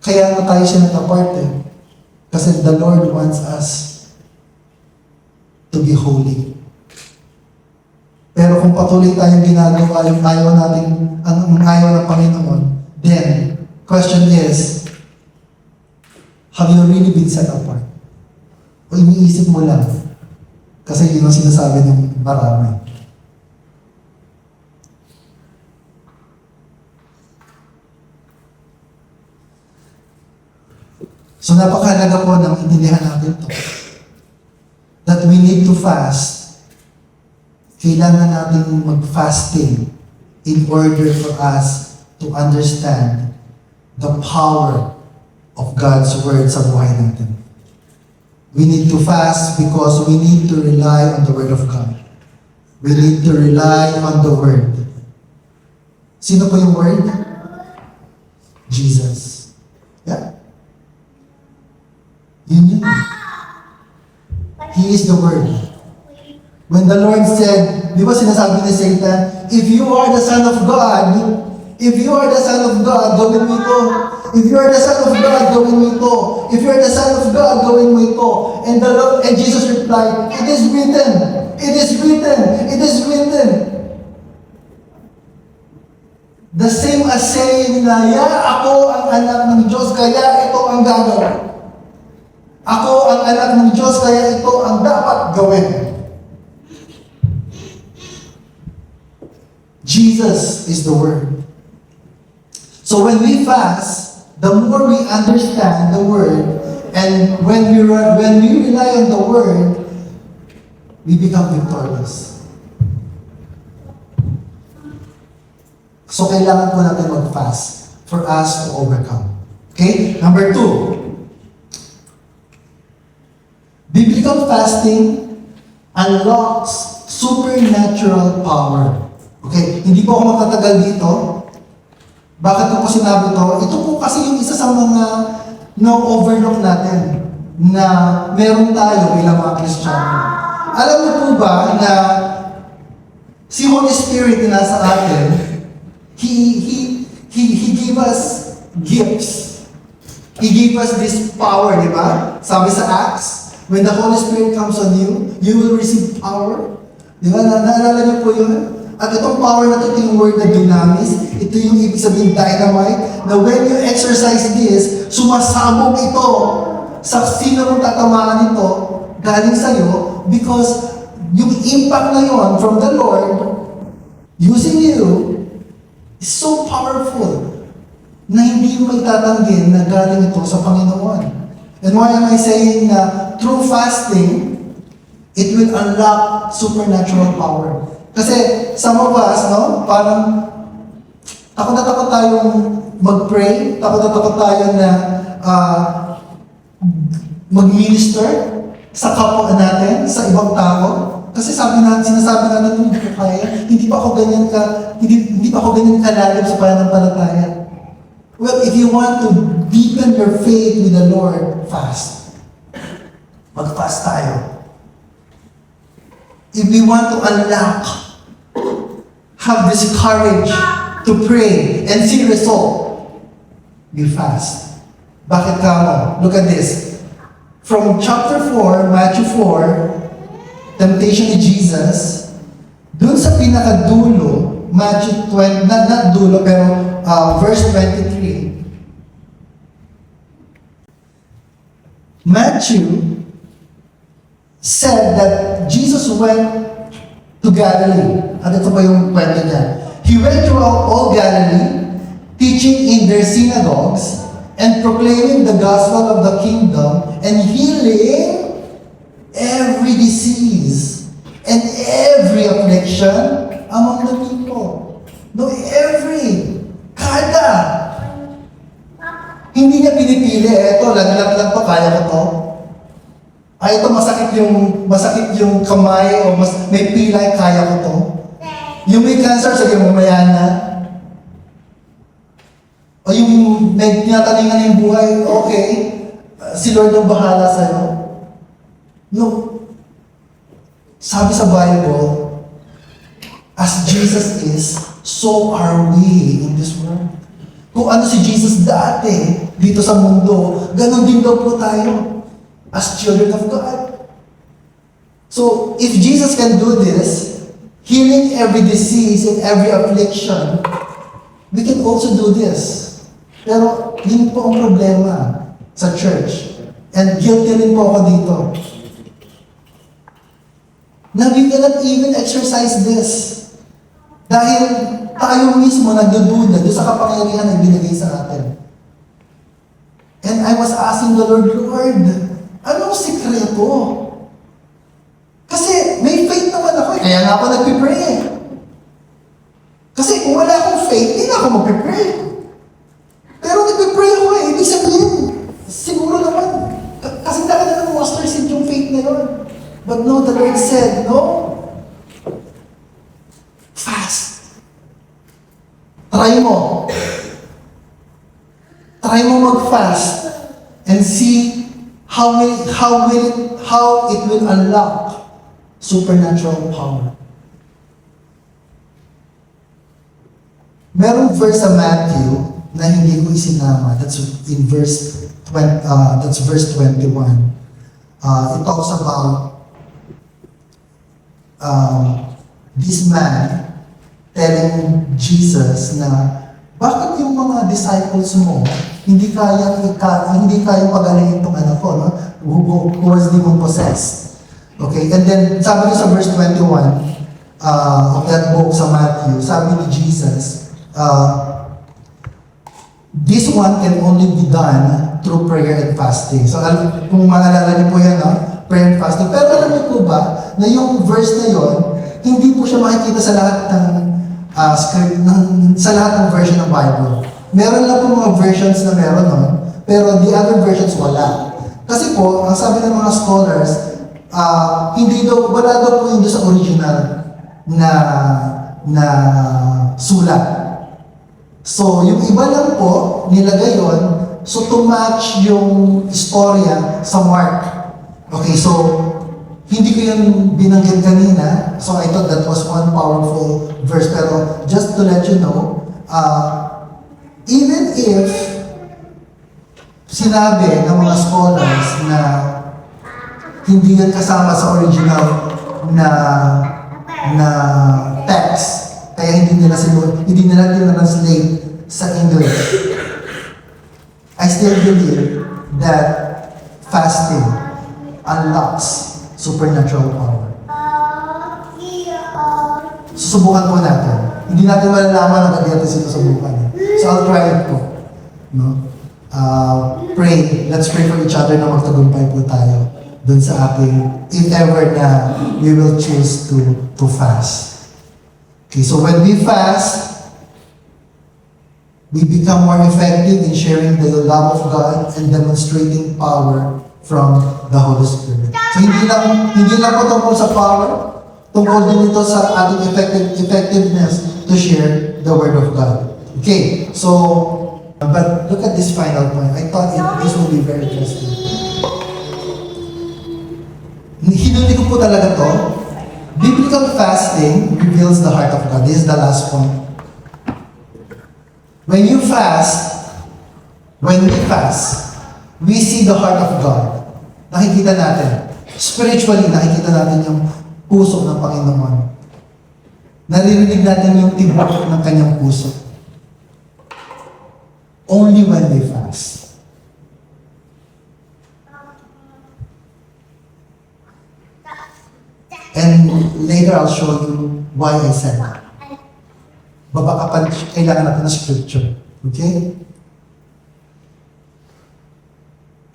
Kaya nga tayo siya apart eh. Kasi the Lord wants us to be holy. Pero kung patuloy tayong ginagawa yung ayaw natin, ang ayaw ng Panginoon, then, question is, have you really been set apart? O iniisip mo lang? Kasi yun ang sinasabi ng marami. So napakahalaga po nang intindihan natin ito. That we need to fast. Kailangan natin mag-fasting in order for us to understand the power of God's Word sa buhay natin. We need to fast because we need to rely on the Word of God. We need to rely on the Word. Sino po yung Word? Jesus. Yeah. Yun yun. He is the Word. When the Lord said, di ba sinasabi ni Satan, if you are the Son of God, if you are the Son of God, gawin mo ito. If you are the Son of God, gawin mo ito. If you are the Son of God, gawin mo ito. And Jesus replied, it is written. It is written. It is written. The same as saying na, ako ang anak ng Diyos, kaya ito ang gagawin. Ako ang anak ng Diyos, kaya ito ang dapat gawin. Jesus is the Word. So when we fast, the more we understand the Word, and when we rely on the Word, we become victorious. So kailangan po natin mag-fast for us to overcome. Okay? Number 2, Biblical fasting unlocks supernatural power. Okay, hindi po ako magtatagal dito. Bakit ko po sinabi to? Ito po kasi yung isa sa mga no-overlook natin na meron tayo bilang mga Kristiyano. Alam niyo po ba na si Holy Spirit na nasa atin, He gave us gifts. He gave us this power, di ba? Sabi sa Acts, when the Holy Spirit comes on you, you will receive power. Di ba? Naalala niyo po yun? At itong power na ito yung word na dunamis, ito yung ibig sabihin dynamite, na when you exercise this, sumasabog ito sa sino mong tatamaan nito galing sa'yo because yung impact na yon from the Lord using you is so powerful na hindi mo maitatanggi na galing ito sa Panginoon. And why am I saying na through fasting, it will unlock supernatural power? Kasi some of us, no, parang takot na takot tayong mag-pray, takot na takot tayo na mag-minister sa kapwa natin, sa ibang tao. Kasi sinasabi natin, hindi ko kaya, hindi pa ako ganyan kalalim sa pananampalataya. Well, if you want to deepen your faith with the Lord, fast. Mag-fast tayo. If we want to unlock, have this courage to pray and see result, be fast. Bakit ka mo? Look at this. From chapter 4, Matthew 4, temptation ni Jesus, dun sa pinakadulo, Matthew 20, not dulo, pero verse 23. Matthew said that Jesus went to Galilee. At ito pa yung kwento niya. He went throughout all Galilee, teaching in their synagogues, and proclaiming the gospel of the kingdom, and healing every disease and every affliction among the people. No, every. Kada. Hindi niya pinipili, eto, laglag lang to, kaya ko to. Ay, ito masakit yung kamay o may pilay, kaya ko to. Yung may cancer, sige, mamaya na. O yung may tinataningan yung buhay, okay, si Lord ang bahala sa'yo. No. Sabi sa Bible, as Jesus is, so are we in this world. Kung ano si Jesus dati, dito sa mundo, ganun din daw po tayo. As children of God. So, if Jesus can do this, healing every disease and every affliction, we can also do this. Pero, yun po ang problema sa church. And guilty rin po ako dito. Na we cannot even exercise this. Dahil tayo mismo nagdududa doon sa kapangyarihan na ibinigay sa atin. And I was asking the Lord, anong sikreto? Kasi may faith naman ako eh. Kaya nga ako nagpipray eh. Kasi kung wala akong faith, hindi na ako magpipray. Pero nagpipray ako eh. Ibig sabihin, siguro naman, kasi talaga ng mustard seed yung faith na yun. But no, the Lord said, no. Fast. Try mo. Try mo mag-fast and see how it will unlock supernatural power. Merong verse sa Matthew na hindi ko isinama. That's in verse 21. It talks about this man telling Jesus na bakit yung mga disciples mo hindi kayang pagalingin itong anak ko, no? Who was demon-possessed. Okay, and then sabi niya sa verse 21 of that book sa Matthew, sabi ni Jesus, this one can only be done through prayer and fasting. So kung maalala niyo po yan, no? Prayer and fasting. Pero alam niyo po ba na yung verse na yon, hindi po siya makikita sa lahat ng sa lahat ng version ng Bible. Meron lang po mga versions na meron nun, pero the other versions wala. Kasi po, ang sabi ng mga scholars, hindi daw, wala daw po yun doon sa original na sulat. So, yung iba lang po, nilagay yun, so to match yung istorya sa Mark. Okay, so, hindi ko yun binanggit kanina, so I thought that was one powerful verse, pero just to let you know, even if sinabi ng mga scholars na hindi yan kasama sa original na text, kaya hindi nila translate sa English. I still believe that fasting unlocks supernatural power. Susubukan po natin. Hindi natin malalaman ang kagaya natin sinusubukan. So I'll try it po. No? Pray. Let's pray for each other na magtagumpay po tayo dun sa ating, if ever na we will choose to fast. Okay, so when we fast, we become more effective in sharing the love of God and demonstrating power from the Holy Spirit. So hindi lang po tungkol sa power, tungkol din ito sa ating effectiveness to share the Word of God. Okay, so, but look at this final point. I thought this will be very interesting. Hinuli ko po talaga to. Biblical fasting reveals the heart of God. This is the last point. When we fast, we see the heart of God. Nakikita natin. Spiritually, nakikita natin yung puso ng Panginoon. Naririnig natin yung tibok ng kanyang puso. Only when we fast. And later I'll show you why I said that. Babakapan, kailangan natin ng scripture. Okay?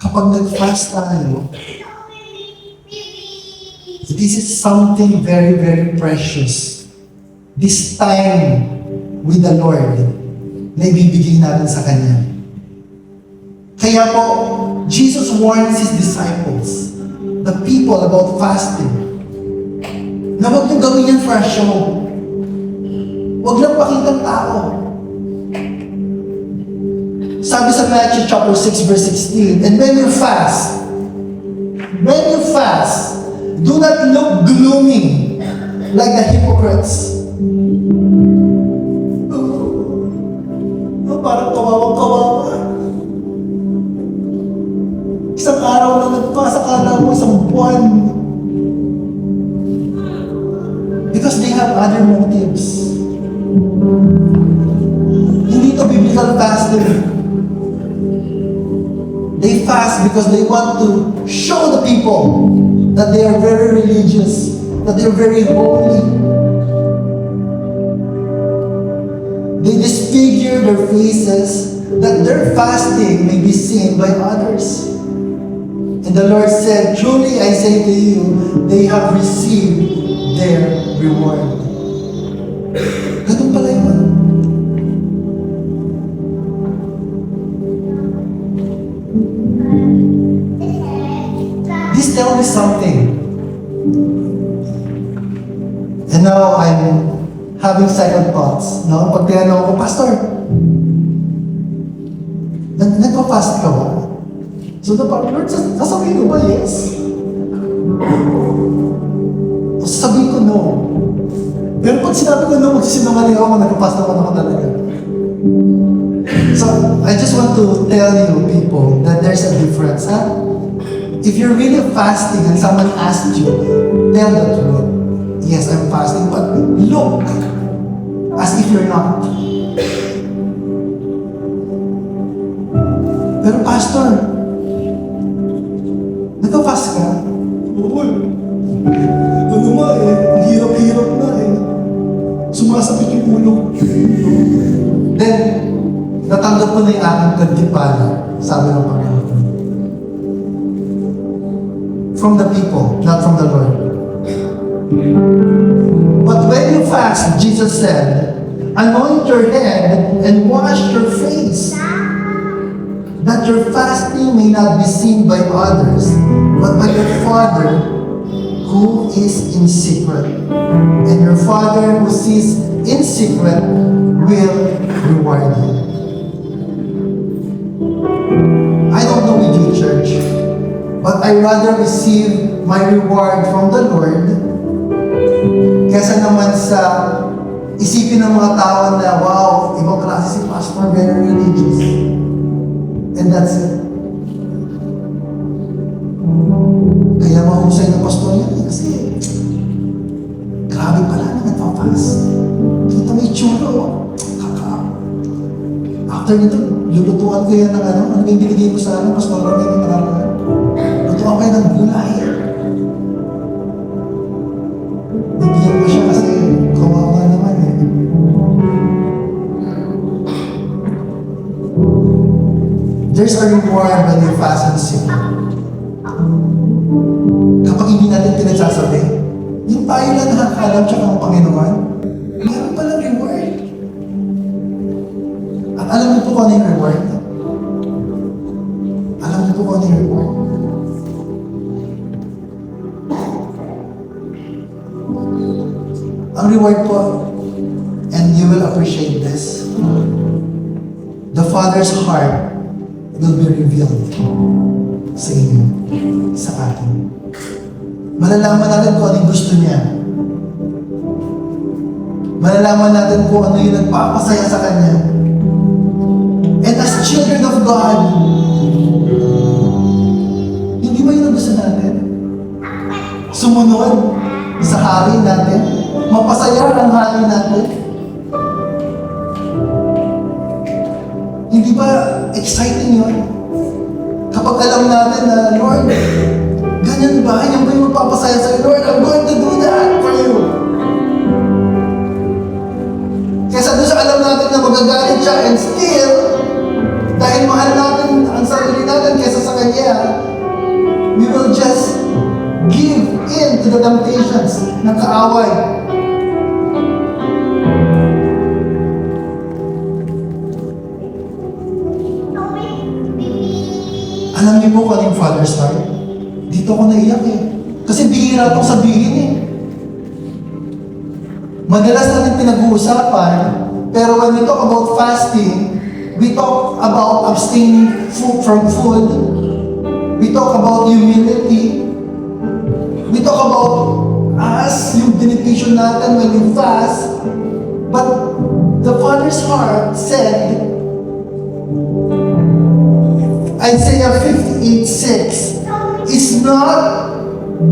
Kapag nag-fast tayo, this is something very, very precious. This time with the Lord na ibibigay natin sa Kanya. Kaya po, Jesus warns His disciples, the people, about fasting. Na huwag niyong gawin yan for a show. Huwag lang pakitang tao. Sabi sa Matthew chapter 6 verse 16, and when you fast, do not look gloomy like the hypocrites. Parang kawawang-kawawa. Isang araw na nagpasa, akala mo isang buwan. Because they have other motives. Hindi ito biblical fasting. They fast because they want to show the people that they are very religious, that they are very holy. They disfigure their faces that their fasting may be seen by others. And the Lord said, truly I say to you, they have received their reward. Ganun pala yun. This tells me something. And now I'm having second thoughts. No? Pag tinanong ko, Pastor, nagpa-fast ka ba? So the Lord, sasabihin ko ba yes? O sasabihin ko no. Pero pag sinabi ko no, magsisinungaling ako, nagpa-fast ako talaga. So I just want to tell you people that there's a difference. If you're really fasting and someone asks you, tell the truth. Yes, I'm fasting, but look as if you're not. Pero Pastor, nagpa-fast ka? Oo. Ano nga ang hirap-hirap na sumasabit yung ulo. Then, natanggap ko na yung aking kantipala, sabi ng Panginoon. From the people, not from the Lord. But when you fast, Jesus said, anoint your head and wash your face, that your fasting may not be seen by others, but by your Father who is in secret. And your Father who sees in secret will reward you. I don't know with you, church, but I rather receive my reward from the Lord kesa naman sa isipin ng mga tao na, wow, ibang klase si Pastor, very religious. And that's it. Kaya mahusay ng pastor yan kasi grabe pala na nagpa-fast. Kita may tsura, oh. After nito, lulutuan ko yan ng ano yung binigay mo sa pastor Ron, yung nakaralan. Lutuan ko yan ng gulay. Bibigyan ko siya kasi kawawa naman eh. There's a reward when you fast and sing. Kapag hindi natin pinagsasabi, yung tayo lang nakakalam siya ng Panginoon, meron palang reward. At alam niyo po kung ano yung reward? Alam niyo po kung ano yung reward? Ang reward po, and you will appreciate this, the Father's heart will be revealed sa inyo, sa atin. Malalaman natin kung ano yung gusto niya. Malalaman natin kung ano yung nagpapasaya sa Kanya. And as children of God, hindi ba yun ang gusto natin? Sumunod sa hari natin? Mapasaya ang hari natin? Hindi ba exciting yun? Kapag alam natin na, Lord, ganyan ba? Yan ba yung magpapasaya sa'yo? Lord, I'm going to do that for you. Kesa doon sa alam natin na magagalit siya and still, dahil mahal natin ang sarili natin kesa sa Kanya, we will just give in to the temptations ng kaaway. Alam niyo po kung ano yung Father's heart? Dito ako naiyak eh. Kasi bihira itong sabihin eh. Madalas natin pinag-uusapan, pero when we talk about fasting, we talk about abstaining from food, we talk about humility, we talk about us, yung dedication natin when we fast, but the Father's heart said, Isaiah 58:6, is not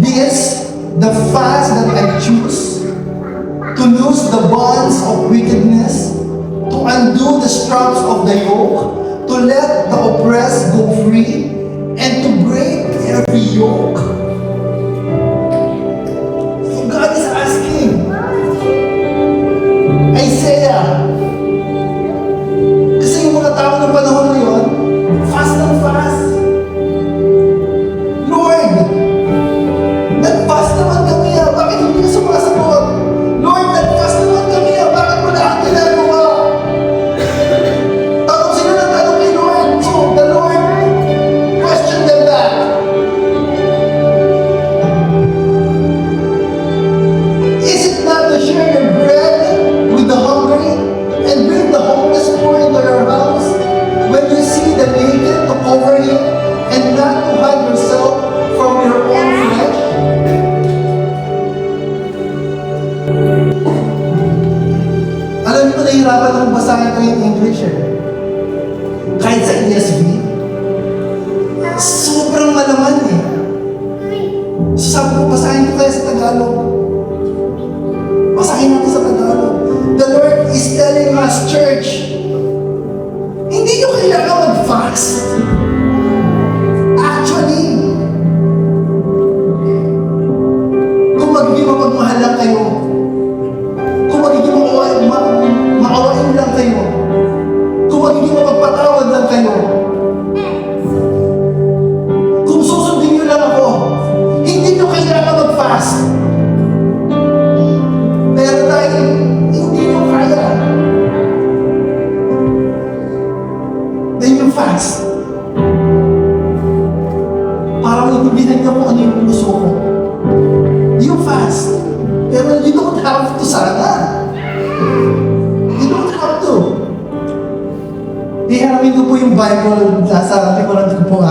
this the fast that I choose? To loose the bonds of wickedness, to undo the straps of the yoke, to let the oppressed go free, and to break every yoke. So God is asking, Isaiah, kasi yung mga tao ng panahon na yun, fast and fast. Lord, nag-fast naman kami ah, bakit hindi ka sumasagot? Lord, nag-fast naman kami ah, bakit wala ang ginagawa? Tanong sila ng tanong kay Lord. So, the Lord questioned them back. Is it not to share your bread with the hungry and bring the homeless poor into your house? When you see the naked, to cover him and not to hide yourself from your own flesh? Alam niyo, nahihirapan akong basahin ito in English eh. Kahit sa ESV, sobrang malaman eh. So sabi ko, basahin ko kaya sa Tagalog. Basahin natin sa Tagalog. The Lord is telling us, church, hindi nyo kailangan mag-fast. Actually, kung magiging mapagmahal lang kayo, kung magiging maawain lang kayo, kung magiging mapagpatawad lang kayo, kung susundin nyo lang ako, hindi nyo kailangan mag-fast. hanapin ko po yung Bible sa likuran ko po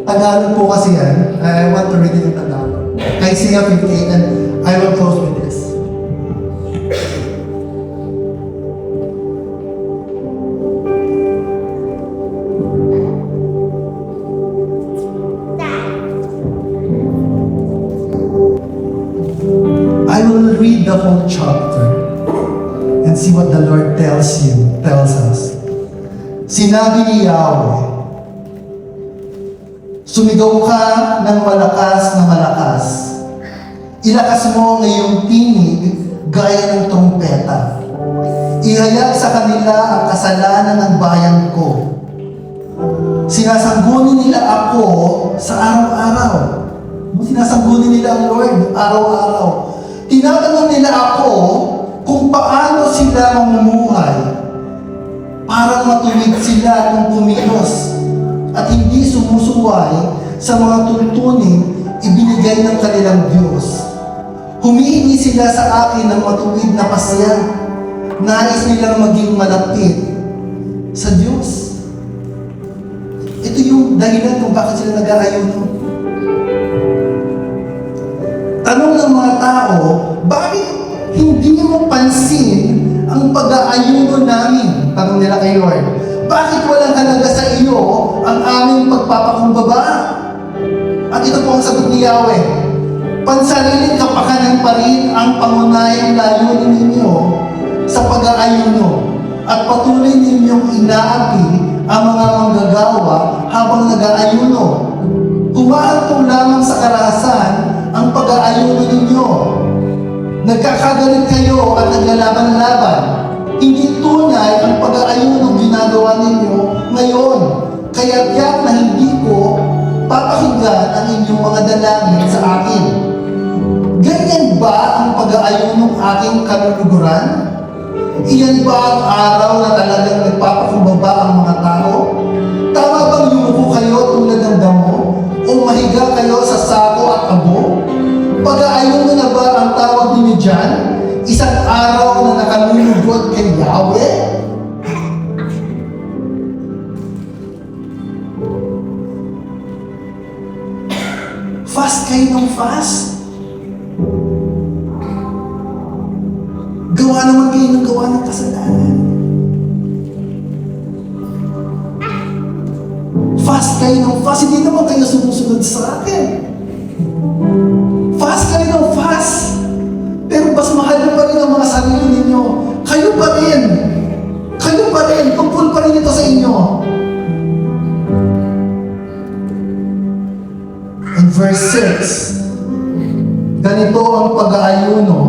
Tagalog po kasi yan. I want to read it in Tagalog. Isaiah 58 and I will close with this. I will read the whole chapter and see what the Lord tells us. Sinabi ni Yahweh, sumigaw ka ng malakas na malakas. Ilakas mo ang iyong tinig gaya ng trompeta. Ihayag sa kanila ang kasalanan ng bayan ko. Sinasanggunin nila ako sa araw-araw. Sinasanggunin nila ang Lord araw-araw. Tinatanong nila ako kung paano sila mamumuhay. Parang matuwid sila kung kumilos at hindi sumusuway sa mga tuntunin ibinigay ng kanilang Diyos. Humihingi sila sa akin ng matuwid na pasya. Nais nilang maging malapit sa Diyos. Ito yung dahilan kung bakit sila nag-aayuno. Tanong ng mga tao, bakit hindi mo pansin ang pag-aayuno namin? Tanong nila kay Lord. Bakit walang halaga sa iyo ang aming pagpapakumbaba? At ito po ang sagot ni Yahweh. Pansariling kapakanan pa rin ang pangunahing layunin ninyo sa pag-aayuno at patuloy ninyong inaapi ang mga manggagawa habang nag-aayuno. Humahantong lamang sa karahasan ang pag-aayuno ninyo. Nagkakagalit kayo at naglalaban-laban. Hindi tunay ang pag-aayuno ginagawa ninyo ngayon. Kaya tiyak na hindi ko papakinggan ang inyong mga dalangin sa akin. Ganyan ba ang pag-aayunong aking kaluluguran? Iyan ba ang araw na talagang nagpapakumbaba ang mga tao? Tama bang yumuko kayo tulad ng damo? O mahiga kayo sa sako at abo? Pag-aayuno na ba ang tawag ninyo dyan? Isang araw na nakalulugod kay Yahweh? Fast kayo ng fast. Gawa naman kayo ng gawa ng kasalanan. Fast kayo ng fast. Hindi naman kayo sumusunod sa akin. Fast kayo ng fast. Pero mas mahal mo pa rin ang mga sarili ninyo. Kayo pa rin. Kayo pa rin. Tungkol pa rin ito sa inyo. In verse 6, ganito ang pag-aayuno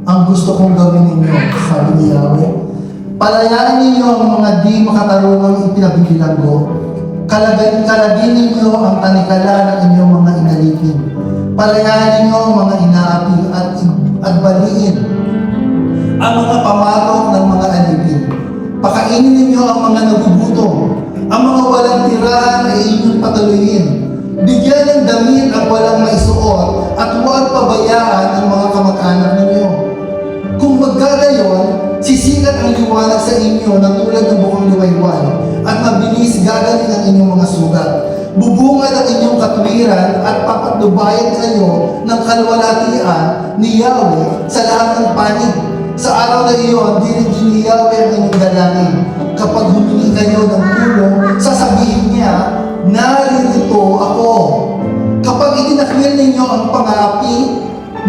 ang gusto kong gawin ninyo, sabi ni Yahweh. Palayain ninyo ang mga di makatarungang ipinabibilanggo. Kalagin ninyo ang tanikala ng inyong mga inalipin. Palayain ninyo ang mga inaapi at baliin ang mga pamatok ng mga alipin. Pakainin ninyo ang mga nagugutom. Ang mga walang tirahan ay inyong patuloyin. Bigyan ng damit ang walang maisuot at huwag pabayaan ang mga kamag-anak ninyo. Kung magkagayon, sisikat ang liwanag sa inyo na tulad ng bukang liwayway at mabilis gagaling ang inyong mga sugat. Bubungad ang inyong katwiran at papatnubayan kayo ng kalwalhatian ni Yahweh sa lahat ng panig. Sa araw na iyon, dinig ni Yahweh ang inyong dalangin. Kapag humingi kayo ng tulong, sasabihin niya, naririto ako. Kapag itinakwil ninyo ang pang-aapi,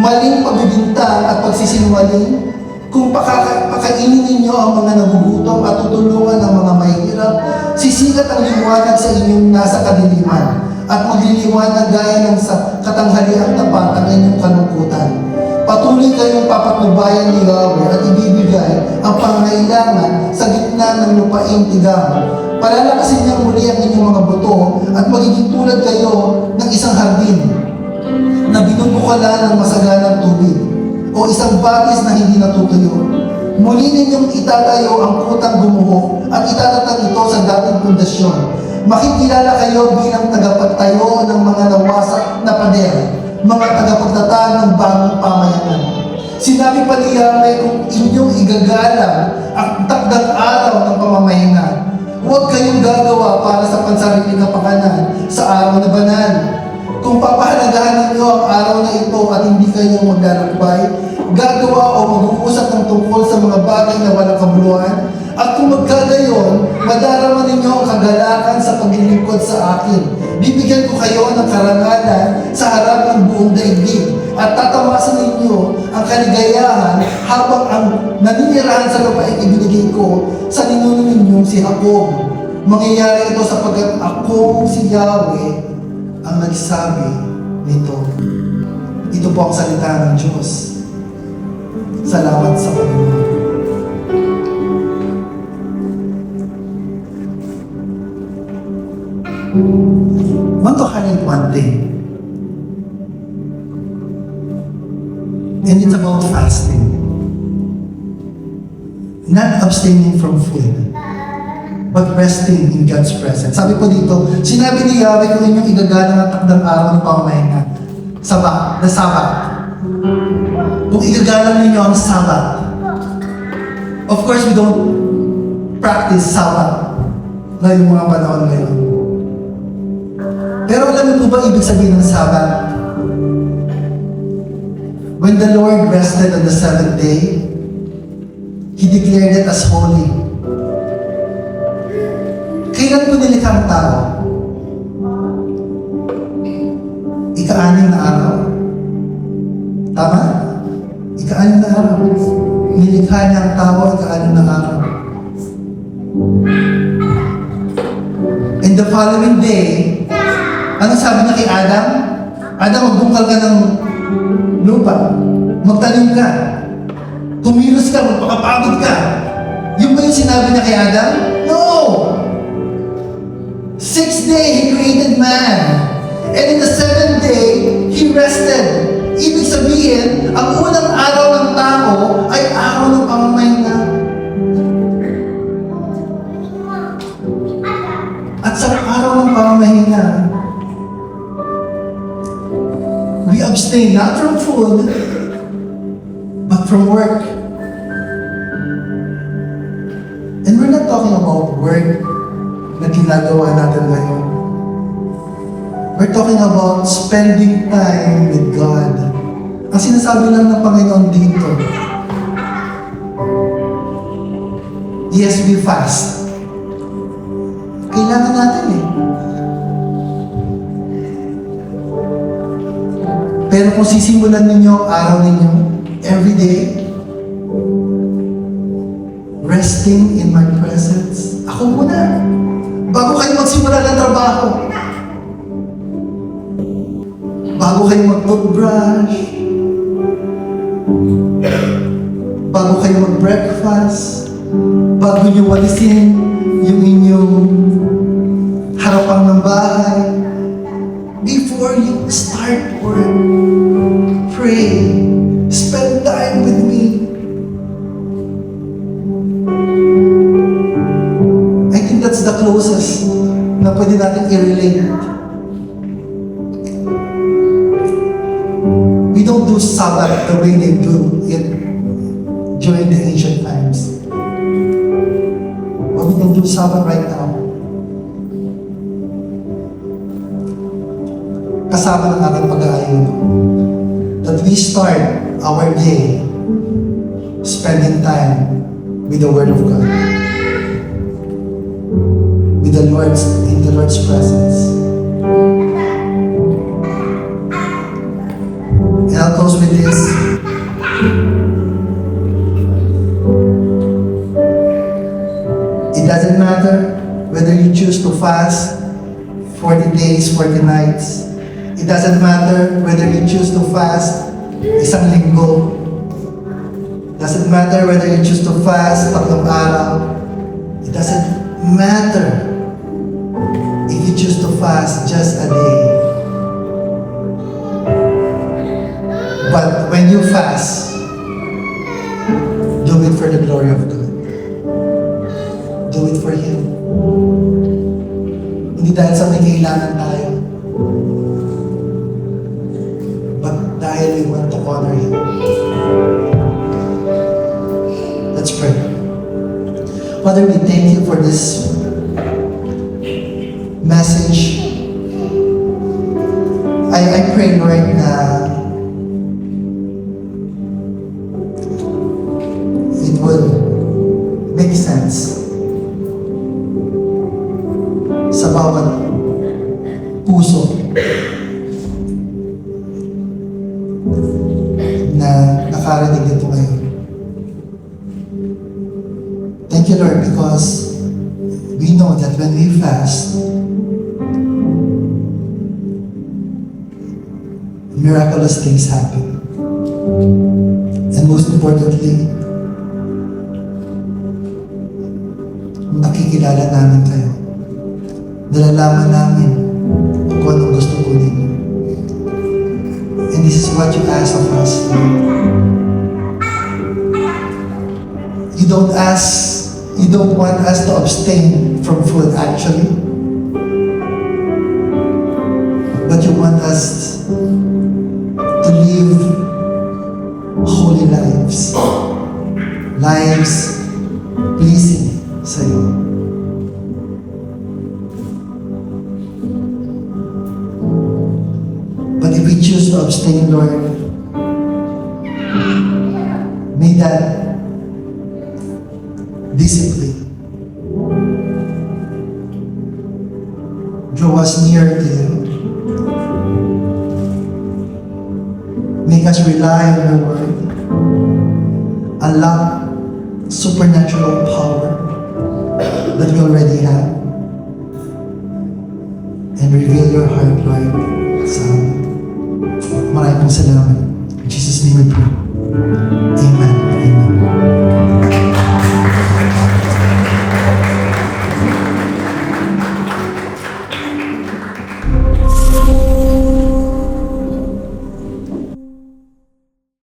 maling pagbibintang at pagsisinungaling, kung pakainin ninyo ang mga nagugutom at tutulungan ang mga mahihirap, sisikat ang liwanag sa inyong nasa kadiliman at magliliwanag gaya ng sa katanghaliang tapat ang inyong kalungkutan. Patuloy kayong papatnubayan ni Yahweh at ibibigay ang pangangailangan sa gitna ng lupaing tigang. Palalakasin niya muli ang inyong mga buto at magiging tulad kayo ng isang hardin na binubukalan ng masaganang tubig o isang batis na hindi natutuyo. Muli ninyong itatayo ang kutang gumuho at itatatag ito sa dating pundasyon. Makikilala kayo bilang tagapagtayo ng mga nawasak na pader, mga tagapagtatag ng bagong pamayanan. Sinabi pa ni Yahweh kung inyong igagalang ang takdang araw ng pamamahinga. Huwag kayong gagawa para sa pansariling kapakanan sa araw na banal. Kung papahalagahan ninyo ang araw na ito at hindi kayo maglalakbay, gagawa o mag-uusap ng tungkol sa mga bagay na walang kabuluhan, at kung magkagayon, madarama ninyo ang kagalakan sa paglilingkod sa akin. Bibigyan ko kayo ng karangalan sa harap ng buong daigdig at tatamasan ninyo ang kaligayahan habang ang naninirahan sa lupain ibinigay ko sa ninuno ninyong si Jacob. Mangyayari ito sapagkat ako si Yahweh ang nagsabi nito. Ito po ang salita ng Diyos. Salamat sa Panginoon. I want to highlight one thing. And it's about fasting. Not abstaining from food, but resting in God's presence. Sabi po dito, sinabi ni Yahweh kung inyong igagalang ang takdang araw ng pamamahinga. The Sabbath. Kung igagalang ninyo ang Sabbath. Of course, we don't practice Sabbath ngayong mga panahon ngayon. Pero alam niyo po ba ibig sabihin ng Sabbath? When the Lord rested on the seventh day, He declared it as holy. Kailan po nilikha ang tao? Ika-anim na araw. Tama? Ika-anim na araw. Nilikha niya ang tao ika-anim na araw. And the following day, ano sabi niya kay Adam? Adam, magbungkal ka ng lupa. Magtanim ka. Kumilos ka, magpakapagod ka. Yung ba yung sinabi niya kay Adam? No! 6th day, He created man. And in the 7th day, He rested. Ibig sabihin, ang unang araw ng tao ay araw ng pamamahinga. At sa araw ng pamamahinga, we abstain not from food, but from work. And we're not talking about work na ginagawa natin ngayon. We're talking about spending time with God. Ang sinasabi lang ng Panginoon dito, yes, we fast. Kailangan natin eh. Pero kung sisimulan ninyo ang araw ninyo, every day, resting in my presence, ako muna. Bago kayo magsimula ng trabaho, bago kayo mag-toothbrush, bago kayo mag-breakfast, bago nyo walisin yung inyong harapan ng bahay, before you start work, pray, spend time with me. I think that's the closest na pwede natin i-relate. We don't do Sabbath the way they do it during the ancient times. But we can do Sabbath right now. Kasama ng ating pag-aayon. That we start our day spending time with the Word of God. With the Lord's, in the Lord's presence. And I'll close with this. It doesn't matter whether you choose to fast 40 days, 40 nights. It doesn't matter whether you choose to fast isang linggo. Doesn't matter whether you choose to fast tatlong araw. It doesn't matter if you choose to fast just a day. But when you fast, do it for the glory of God. Do it for Him. Hindi dahil sa may kailangan tayo, but dahil we want to honor Him. Let's pray. Father, we thank You for this message, I pray, Lord, na it would make sense sa bawat puso na nakarinig dito ngayon. Thank you, Lord, because we know that when we fast, miraculous things happen. And most importantly, nakikilala namin kayo. Nalalaman namin kung anong gusto po ninyo. And this is what you ask of us, Lord. You don't want us to abstain from food actually. But you want us to live holy lives. Lives pleasing sa iyo. But if we choose to abstain, Lord, may that discipline draw us near to you. Make us rely on your word. Unlock supernatural power that we already have. And reveal your heart, Lord, sa amin. Maraming salamat. In Jesus' name we pray. Amen. Amen.